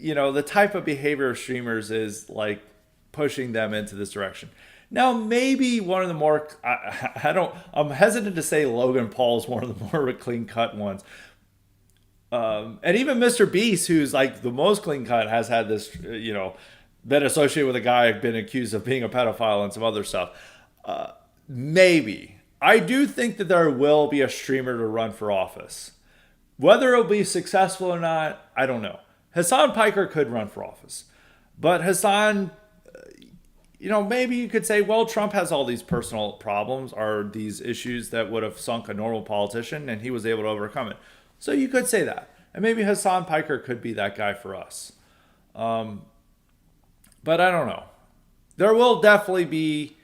the type of behavior of streamers is like pushing them into this direction. Now, maybe one of the more I'm hesitant to say Logan Paul is one of the more clean cut ones. And even Mr. Beast, who's like the most clean cut, has had this, been associated with a guy been accused of being a pedophile and some other stuff. Maybe. I do think that there will be a streamer to run for office. Whether it'll be successful or not, I don't know. Hassan Piker could run for office. But Hassan, maybe you could say, well, Trump has all these personal problems or these issues that would have sunk a normal politician, and he was able to overcome it. So you could say that. And maybe Hassan Piker could be that guy for us. But I don't know. There will definitely be,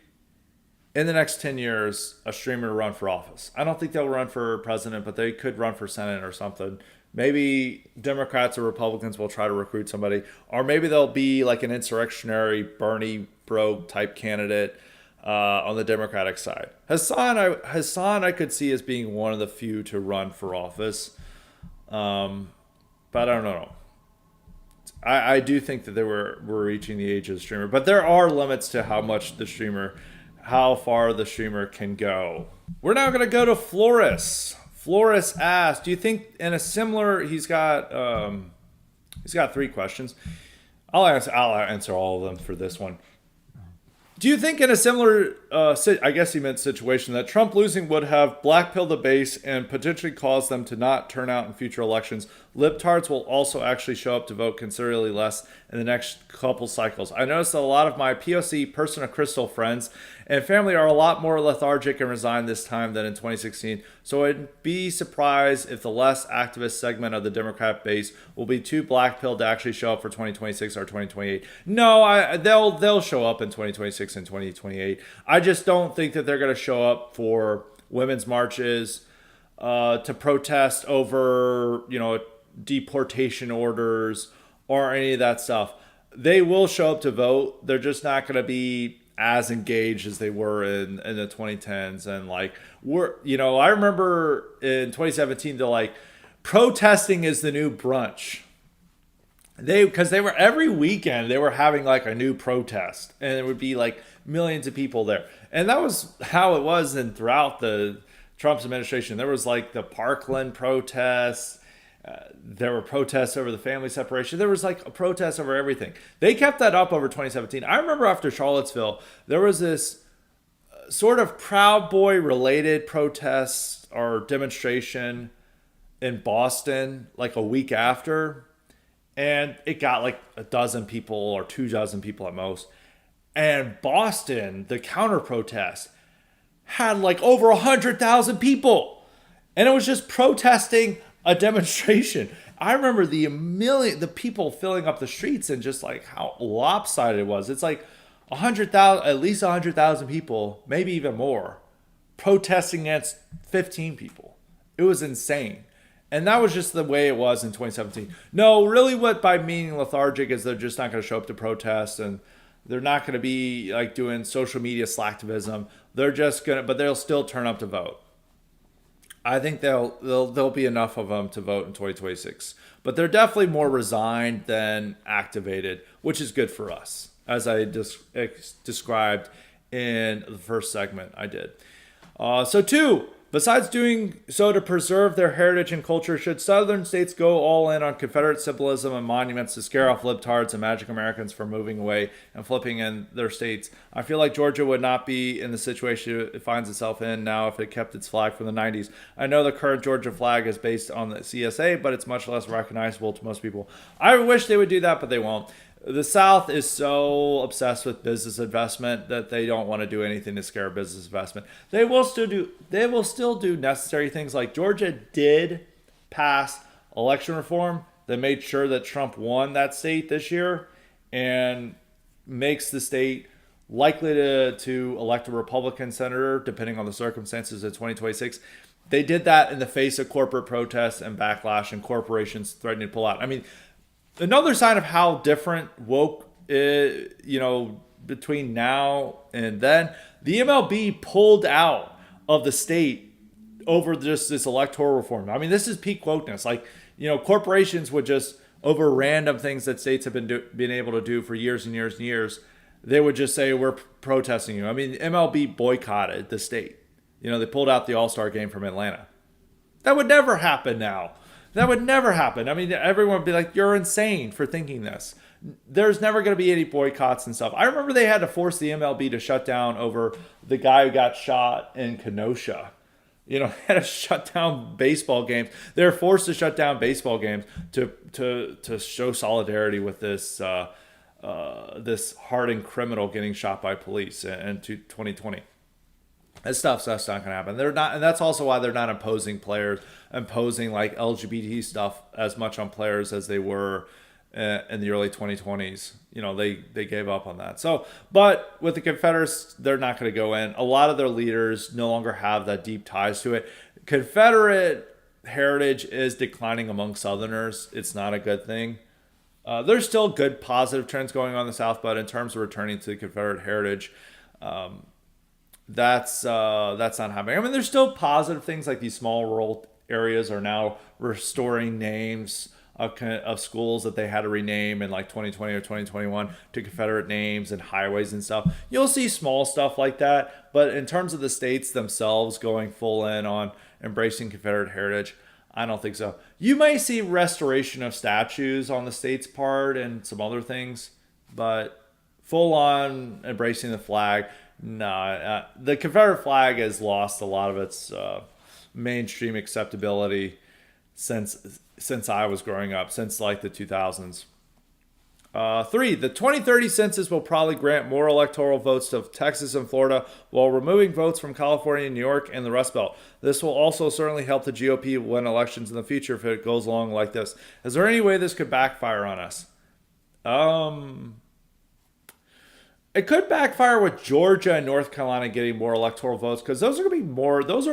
in the next 10 years, a streamer to run for office. I don't think they'll run for president, but they could run for Senate or something. Maybe Democrats or Republicans will try to recruit somebody. Or maybe they'll be like an insurrectionary Bernie bro type candidate on the Democratic side. Hassan, I could see as being one of the few to run for office. But I don't know. I do think that we're reaching the age of the streamer, but there are limits to how far the streamer can go. We're now going to go to Floris. Floris asked, do you think in a similar, he's got 3 questions. I'll answer all of them for this one. Do you think in a similar, I guess he meant situation, that Trump losing would have blackpilled the base and potentially cause them to not turn out in future elections? Libtards will also actually show up to vote considerably less in the next couple cycles. I noticed that a lot of my POC person of crystal friends and family are a lot more lethargic and resigned this time than in 2016. So I'd be surprised if the less activist segment of the Democrat base will be too blackpilled to actually show up for 2026 or 2028. No, they'll show up in 2026 and 2028. I just don't think that they're going to show up for women's marches, to protest over, deportation orders or any of that stuff. They will show up to vote. They're just not going to be as engaged as they were in the 2010s. And I remember in 2017, they're protesting is the new brunch. Because they were every weekend they were having a new protest, and it would be millions of people there. And that was how it was throughout the Trump's administration. There was the Parkland protests. There were protests over the family separation. There was a protest over everything. They kept that up over 2017. I remember after Charlottesville, there was this sort of Proud Boy related protest or demonstration in Boston a week after. And it got a dozen people or 24 people at most. And Boston, the counter protest, had over 100,000 people. And it was just protesting a demonstration. I remember the people filling up the streets and just how lopsided it was. It's 100,000, at least 100,000 people, maybe even more, protesting against 15 people. It was insane. And that was just the way it was in 2017. No, really what by meaning lethargic is they're just not going to show up to protest, and they're not going to be doing social media slacktivism. They're just going to, but they'll still turn up to vote. I think there'll be enough of them to vote in 2026. But they're definitely more resigned than activated, which is good for us, as I described in the first segment I did. So 2, besides doing so to preserve their heritage and culture, should southern states go all in on Confederate symbolism and monuments to scare off libtards and Magic Americans from moving away and flipping in their states? I feel like Georgia would not be in the situation it finds itself in now if it kept its flag from the 90s. I know the current Georgia flag is based on the CSA, but it's much less recognizable to most people. I wish they would do that, but they won't. The South is so obsessed with business investment that they don't want to do anything to scare business investment. They will still do necessary things, like Georgia did pass election reform that made sure that Trump won that state this year and makes the state likely to elect a Republican senator depending on the circumstances of 2026. They did that in the face of corporate protests and backlash and corporations threatening to pull out. I mean, another sign of how different woke is, between now and then, the MLB pulled out of the state over just this electoral reform. I mean, this is peak wokeness. Like, corporations would just, over random things that states have been able to do for years and years and years, they would just say, we're protesting you. I mean, MLB boycotted the state. They pulled out the All-Star game from Atlanta. That would never happen now. That would never happen. I mean, everyone would be like, you're insane for thinking this. There's never going to be any boycotts and stuff. I remember they had to force the MLB to shut down over the guy who got shot in Kenosha. They had to shut down baseball games. They were forced to shut down baseball games to show solidarity with this this hardened criminal getting shot by police in 2020. That's not going to happen. They're not, and that's also why they're not imposing like LGBT stuff as much on players as they were in the early 2020s. They gave up on that. So, but with the Confederates, they're not going to go in. A lot of their leaders no longer have that deep ties to it. Confederate heritage is declining among Southerners. It's not a good thing. There's still good positive trends going on in the South, but in terms of returning to the Confederate heritage, that's not happening. I mean, there's still positive things, like these small rural areas are now restoring names of schools that they had to rename in like 2020 or 2021 to Confederate names and highways and stuff. You'll see small stuff like that, but in terms of the states themselves going full in on embracing Confederate heritage, I don't think so. You may see restoration of statues on the state's part and some other things, but full on embracing the flag, no. The Confederate flag has lost a lot of its mainstream acceptability since I was growing up, since like the 2000s. 3, the 2030 census will probably grant more electoral votes to Texas and Florida while removing votes from California, New York, and the Rust Belt. This will also certainly help the GOP win elections in the future if it goes along like this. Is there any way this could backfire on us? It could backfire with Georgia and North Carolina getting more electoral votes, because those are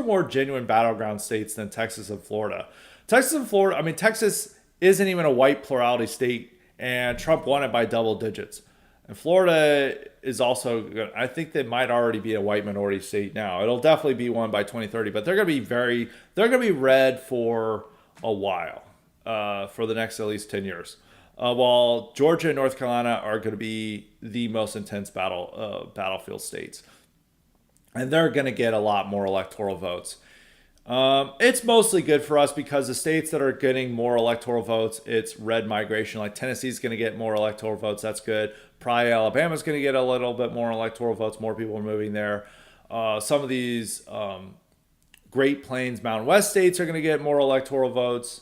more genuine battleground states than Texas and Florida. Texas isn't even a white plurality state, and Trump won it by double digits. And Florida is also, I think they might already be a white minority state now. It'll definitely be one by 2030, but they're going to be red for a while, for the next at least 10 years. While Georgia and North Carolina are going to be the most intense battlefield states. And they're going to get a lot more electoral votes. It's mostly good for us because the states that are getting more electoral votes, it's red migration. Like Tennessee's going to get more electoral votes. That's good. Probably Alabama's going to get a little bit more electoral votes. More people are moving there. Some of these Great Plains, Mountain West states are going to get more electoral votes.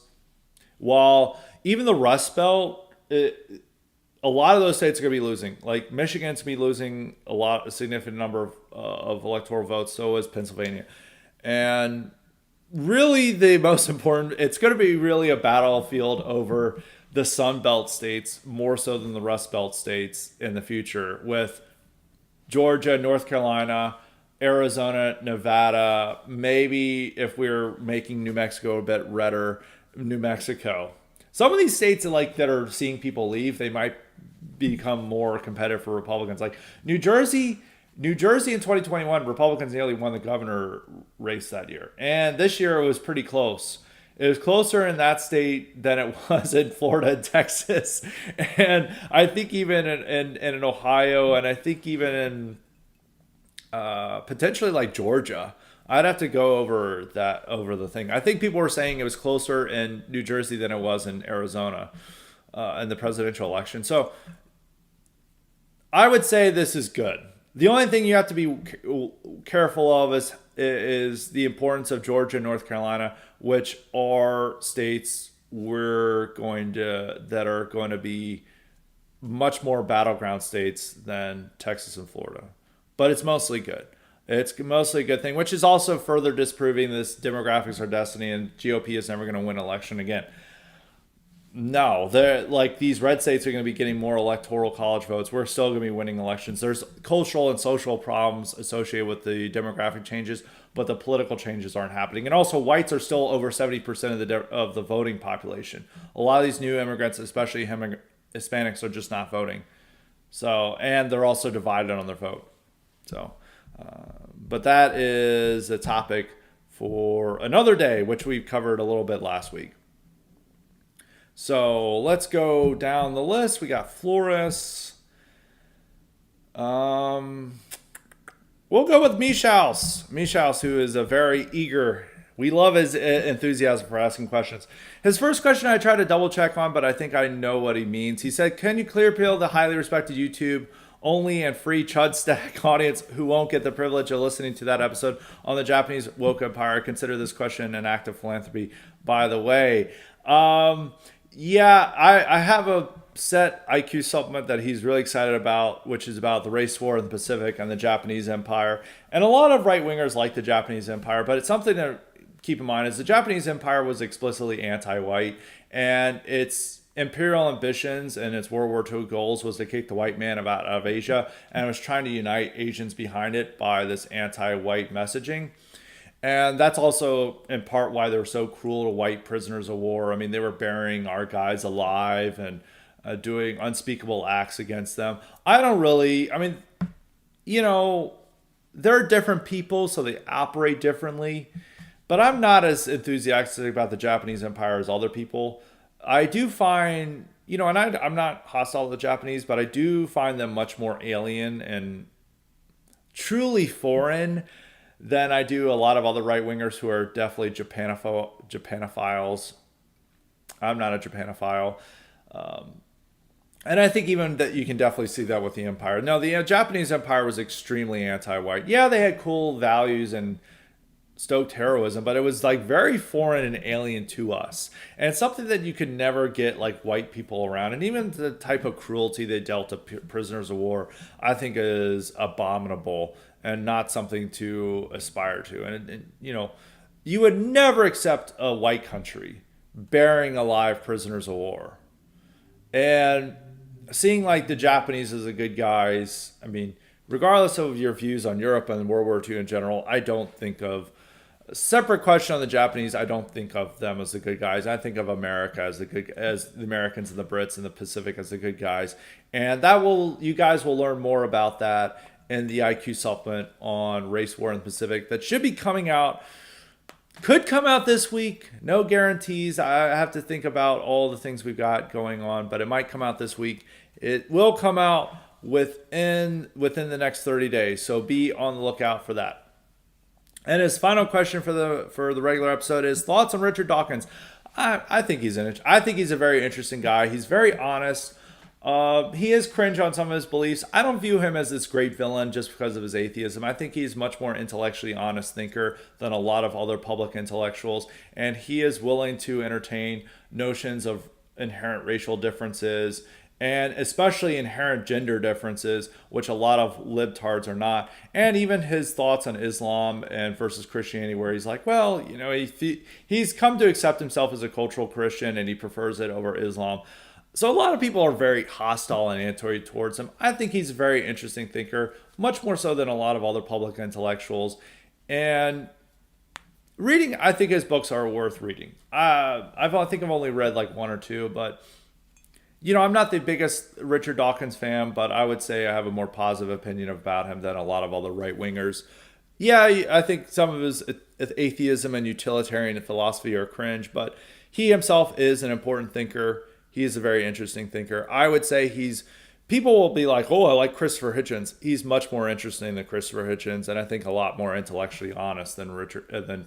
While even the Rust Belt, a lot of those states are going to be losing. Like Michigan's going to be losing a significant number of electoral votes. So is Pennsylvania. And really the most important, it's going to be really a battlefield over the Sun Belt states more so than the Rust Belt states in the future, with Georgia, North Carolina, Arizona, Nevada, maybe if we're making New Mexico a bit redder, New Mexico. Some of these states that are seeing people leave, they might become more competitive for Republicans. Like New Jersey in 2021, Republicans nearly won the governor race that year. And this year it was pretty close. It was closer in that state than it was in Florida and Texas. And I think even in Ohio, and I think even in potentially like Georgia. I'd have to go over the thing. I think people were saying it was closer in New Jersey than it was in Arizona in the presidential election. So I would say this is good. The only thing you have to be careful of is the importance of Georgia and North Carolina, which are states that are going to be much more battleground states than Texas and Florida. But it's mostly good. It's mostly a good thing, which is also further disproving this demographics are destiny and GOP is never going to win an election again. No, they're like these red states are going to be getting more electoral college votes. We're still going to be winning elections. There's cultural and social problems associated with the demographic changes, but the political changes aren't happening. And also, whites are still over 70% of the voting population. A lot of these new immigrants, especially Hispanics, are just not voting. So, and they're also divided on their vote. So, but that is a topic for another day, which we covered a little bit last week. So let's go down the list. We got Flores. We'll go with Mishaus. Mishaus, who is a very eager. We love his enthusiasm for asking questions. His first question I tried to double check on, but I think I know what he means. He said, can you clear peel the highly respected YouTube only and free Chud Stack audience who won't get the privilege of listening to that episode on the Japanese woke empire? Consider this question an act of philanthropy, by the way. Yeah, I have a set IQ supplement that he's really excited about, which is about the race war in the Pacific and the Japanese Empire. And a lot of right-wingers like the Japanese Empire, but it's something to keep in mind is the Japanese Empire was explicitly anti-white, and its imperial ambitions and its World War II goals was to kick the white man out of Asia, and it was trying to unite Asians behind it by this anti-white messaging. And that's also in part why they were so cruel to white prisoners of war. I mean, they were burying our guys alive and doing unspeakable acts against them. They're different people, so they operate differently. But I'm not as enthusiastic about the Japanese Empire as other people. I do find, I'm not hostile to the Japanese, but I do find them much more alien and truly foreign than I do a lot of other right-wingers who are definitely Japanophiles. I'm not a Japanophile. And I think even that you can definitely see that with the empire. No, the Japanese Empire was extremely anti-white. Yeah, they had cool values and stoked heroism, but it was like very foreign and alien to us. And it's something that you could never get like white people around. And even the type of cruelty they dealt to prisoners of war, I think is abominable and not something to aspire to. And you would never accept a white country burying alive prisoners of war. And seeing like the Japanese as the good guys, I mean, regardless of your views on Europe and World War II in general, I don't think of a separate question on the Japanese. I don't think of them as the good guys. I think of America as the Americans and the Brits and the Pacific as the good guys. And you guys will learn more about that in the IQ supplement on race war in the Pacific that should be coming out. Could come out this week. No guarantees. I have to think about all the things we've got going on, but it might come out this week. It will come out within the next 30 days. So be on the lookout for that. And his final question for the regular episode is thoughts on Richard Dawkins. I think he's a very interesting guy. He's very honest. He is cringe on some of his beliefs. I don't view him as this great villain just because of his atheism. I think he's much more intellectually honest thinker than a lot of other public intellectuals. And he is willing to entertain notions of inherent racial differences and especially inherent gender differences, which a lot of libtards are not. And even his thoughts on Islam and versus Christianity, where he's like, well, he's come to accept himself as a cultural Christian and he prefers it over Islam. So a lot of people are very hostile and anti towards him. I think he's a very interesting thinker, much more so than a lot of other public intellectuals. And I think his books are worth reading. I think I've only read like one or two, but I'm not the biggest Richard Dawkins fan, but I would say I have a more positive opinion about him than a lot of other right-wingers. Yeah, I think some of his atheism and utilitarian philosophy are cringe, but he himself is an important thinker. He is a very interesting thinker. I would say people will be like, oh, I like Christopher Hitchens. He's much more interesting than Christopher Hitchens, and I think a lot more intellectually honest than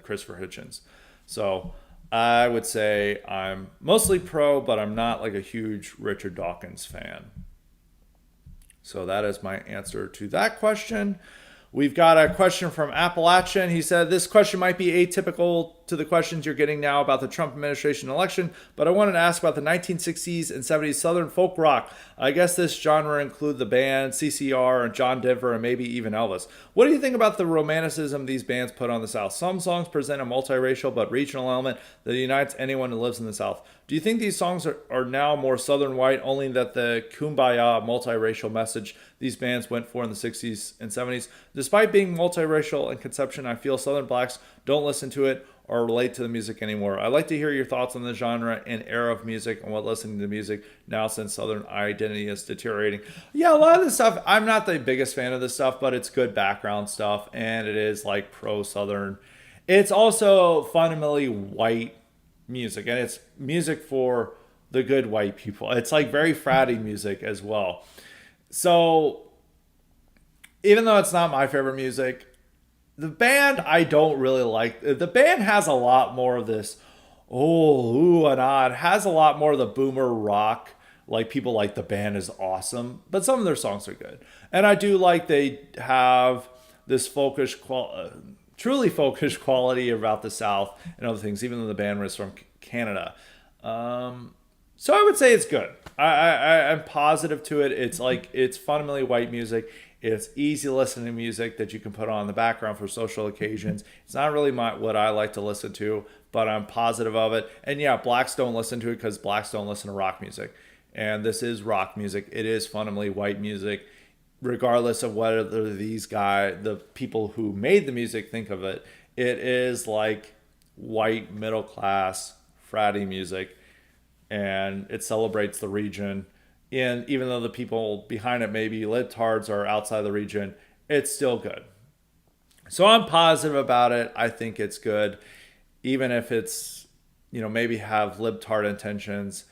Christopher Hitchens. So I would say I'm mostly pro, but I'm not like a huge Richard Dawkins fan. So that is my answer to that question. We've got a question from Appalachian. He said, this question might be atypical to the questions you're getting now about the Trump administration election, but I wanted to ask about the 1960s and 70s Southern folk rock. I guess this genre include the band CCR and John Denver and maybe even Elvis. What do you think about the romanticism these bands put on the South? Some songs present a multiracial but regional element that unites anyone who lives in the South. Do you think these songs are now more Southern white, only that the kumbaya multiracial message these bands went for in the 60s and 70s? Despite being multiracial in conception, I feel Southern blacks don't listen to it or relate to the music anymore. I'd like to hear your thoughts on the genre and era of music and what listening to music now since Southern identity is deteriorating. Yeah, a lot of this stuff, I'm not the biggest fan of this stuff, but it's good background stuff and it is like pro-Southern. It's also fundamentally white music, and it's music for the good white people. It's like very fratty music as well. So even though it's not my favorite music, the band I don't really like. The band has a lot more of this, ooh and ah. It has a lot more of the boomer rock. Like people like the band is awesome, but some of their songs are good. And I do like they have this truly folkish quality about the South and other things, even though the band was from Canada. So I would say it's good. I'm positive to it. It's fundamentally white music. It's easy listening music that you can put on in the background for social occasions. It's not really what I like to listen to, but I'm positive of it. And yeah, blacks don't listen to it because blacks don't listen to rock music. And this is rock music. It is fundamentally white music, regardless of whether the people who made the music think of it. It is like white middle class fratty music, and it celebrates the region. And even though the people behind it maybe libtards or outside the region, it's still good. So I'm positive about it. I think it's good, even if it's, maybe have libtard intentions.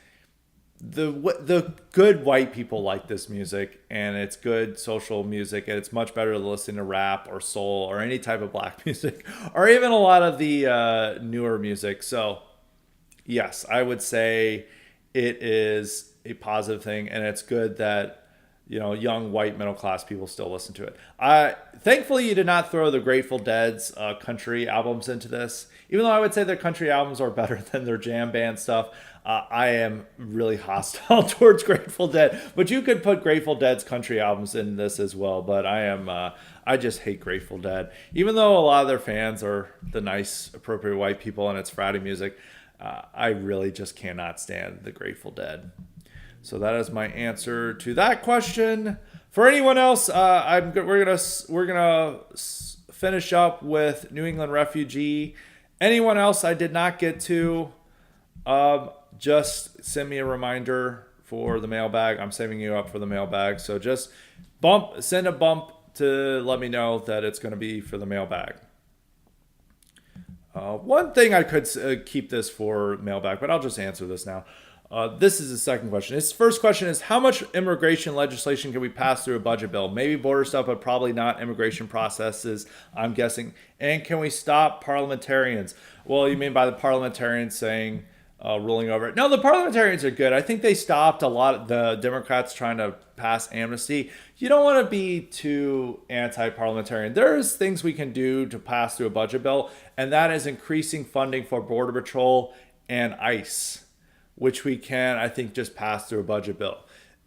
The good white people like this music, and it's good social music, and it's much better to listen to rap or soul or any type of black music, or even a lot of the newer music. So yes, I would say it is a positive thing, and it's good that young white middle class people still listen to it. Thankfully, you did not throw the Grateful Dead's country albums into this, even though I would say their country albums are better than their jam band stuff. I am really hostile towards Grateful Dead, but you could put Grateful Dead's country albums in this as well. But I just hate Grateful Dead, even though a lot of their fans are the nice, appropriate white people, and it's fratty music. I really just cannot stand the Grateful Dead. So that is my answer to that question. For anyone else, we're gonna finish up with New England refugee. Anyone else I did not get to, just send me a reminder for the mailbag. I'm saving you up for the mailbag. So just send a bump to let me know that it's going to be for the mailbag. One thing I could keep this for mailbag, but I'll just answer this now. This is the second question. His first question is, how much immigration legislation can we pass through a budget bill? Maybe border stuff, but probably not immigration processes, I'm guessing. And can we stop parliamentarians? Well, you mean by the parliamentarians saying ruling over it? No, the parliamentarians are good. I think they stopped a lot of the Democrats trying to pass amnesty. You don't want to be too anti-parliamentarian. There's things we can do to pass through a budget bill, and that is increasing funding for Border Patrol and ICE, which we can, I think, just pass through a budget bill.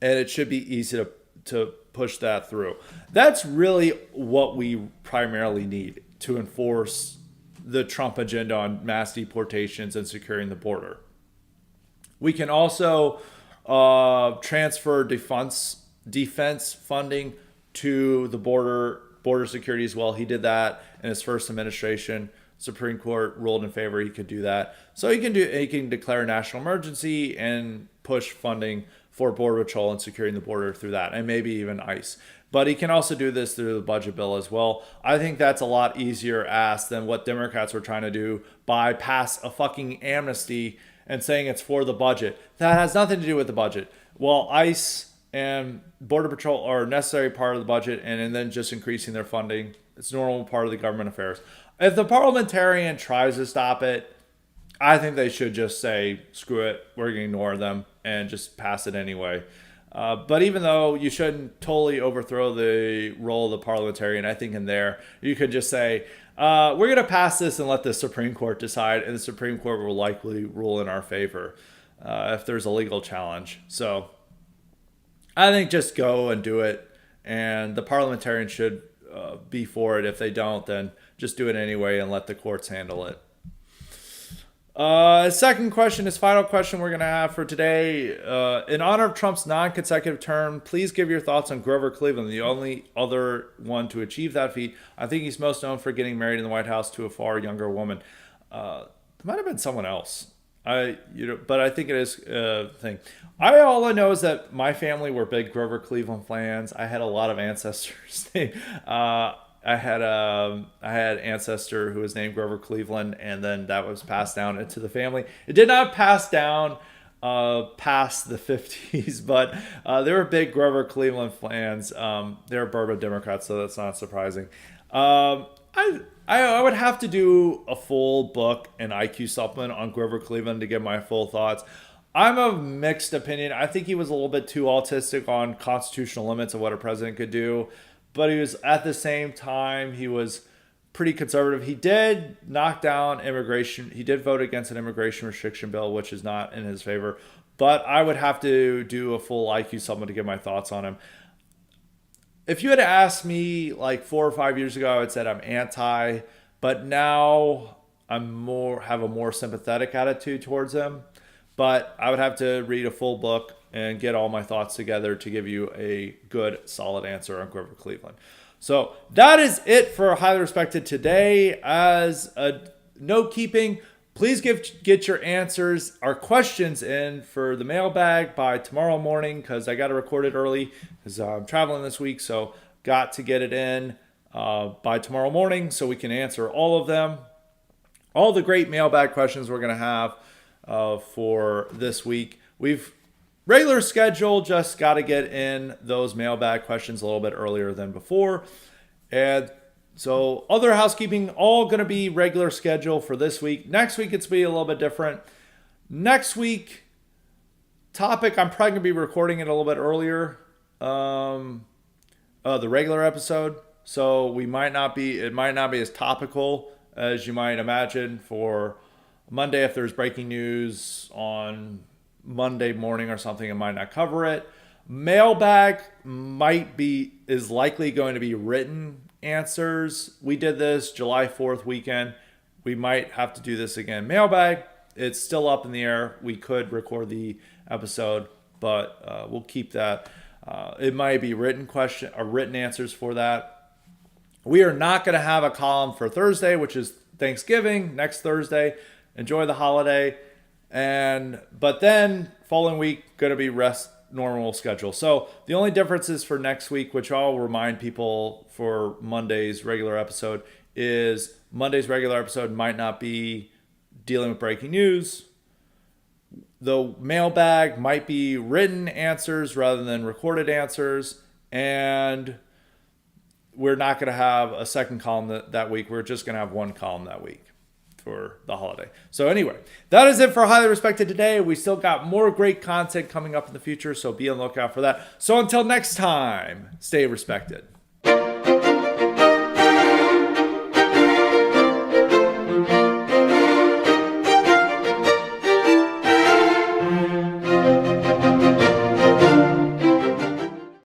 And it should be easy to push that through. That's really what we primarily need to enforce the Trump agenda on mass deportations and securing the border. We can also transfer defense funding to the border security as well. He did that in his first administration. Supreme Court ruled in favor. He could do that. So he can declare a national emergency and push funding for Border Patrol and securing the border through that, and maybe even ICE. But he can also do this through the budget bill as well. I think that's a lot easier asked than what Democrats were trying to do by pass a fucking amnesty and saying it's for the budget. That has nothing to do with the budget. Well, ICE and Border Patrol are a necessary part of the budget, and then just increasing their funding, it's normal part of the government affairs. If the parliamentarian tries to stop it, I think they should just say, screw it, we're going to ignore them and just pass it anyway. But even though you shouldn't totally overthrow the role of the parliamentarian, I think in there you could just say, we're going to pass this and let the Supreme Court decide, and the Supreme Court will likely rule in our favor if there's a legal challenge. So I think just go and do it, and the parliamentarian should be for it. If they don't, then just do it anyway and let the courts handle it. Second question, this final question we're going to have for today. In honor of Trump's non-consecutive term, please give your thoughts on Grover Cleveland, the only other one to achieve that feat. I think he's most known for getting married in the White House to a far younger woman. It might have been someone else. But I think it is a thing. All I know is that my family were big Grover Cleveland fans. I had a lot of ancestors. I had ancestor who was named Grover Cleveland, and then that was passed down into the family. It did not pass down past the 50s, but they were big Grover Cleveland fans. They're bourbon Democrats, so that's not surprising. I would have to do a full book and IQ supplement on Grover Cleveland to get my full thoughts. I'm of mixed opinion. I think he was a little bit too autistic on constitutional limits of what a president could do. But he was, at the same time, he was pretty conservative. He did knock down immigration. He did vote against an immigration restriction bill, which is not in his favor. But I would have to do a full IQ supplement to get my thoughts on him. If you had asked me like 4 or 5 years ago, I would have said I'm anti. But now have a more sympathetic attitude towards him. But I would have to read a full book and get all my thoughts together to give you a good, solid answer on Grover Cleveland. So that is it for Highly Respected today. As a note keeping, please get your answers, our questions in for the mailbag by tomorrow morning, because I got to record it early because I'm traveling this week. So got to get it in by tomorrow morning so we can answer all of them. All the great mailbag questions we're going to have for this week. We've regular schedule, just got to get in those mailbag questions a little bit earlier than before. And so other housekeeping, all going to be regular schedule for this week. Next week, it's going to be a little bit different. Next week, topic, I'm probably going to be recording it a little bit earlier, the regular episode. So it might not be as topical as you might imagine for Monday. If there's breaking news on Monday morning or something, I might not cover it. Mailbag is likely going to be written answers. We did this July 4th weekend. We might have to do this again. Mailbag, it's still up in the air. We could record the episode, but we'll keep that. It might be written answers for that. We are not going to have a column for Thursday, which is Thanksgiving, next Thursday. Enjoy the holiday. But then following week, going to be normal schedule. So the only differences for next week, which I'll remind people for Monday's regular episode, is Monday's regular episode might not be dealing with breaking news. The mailbag might be written answers rather than recorded answers. And we're not going to have a second column that week. We're just going to have one column that week for the holiday. So anyway, that is it for Highly Respected today. We still got more great content coming up in the future, so be on the lookout for that. So until next time, stay respected.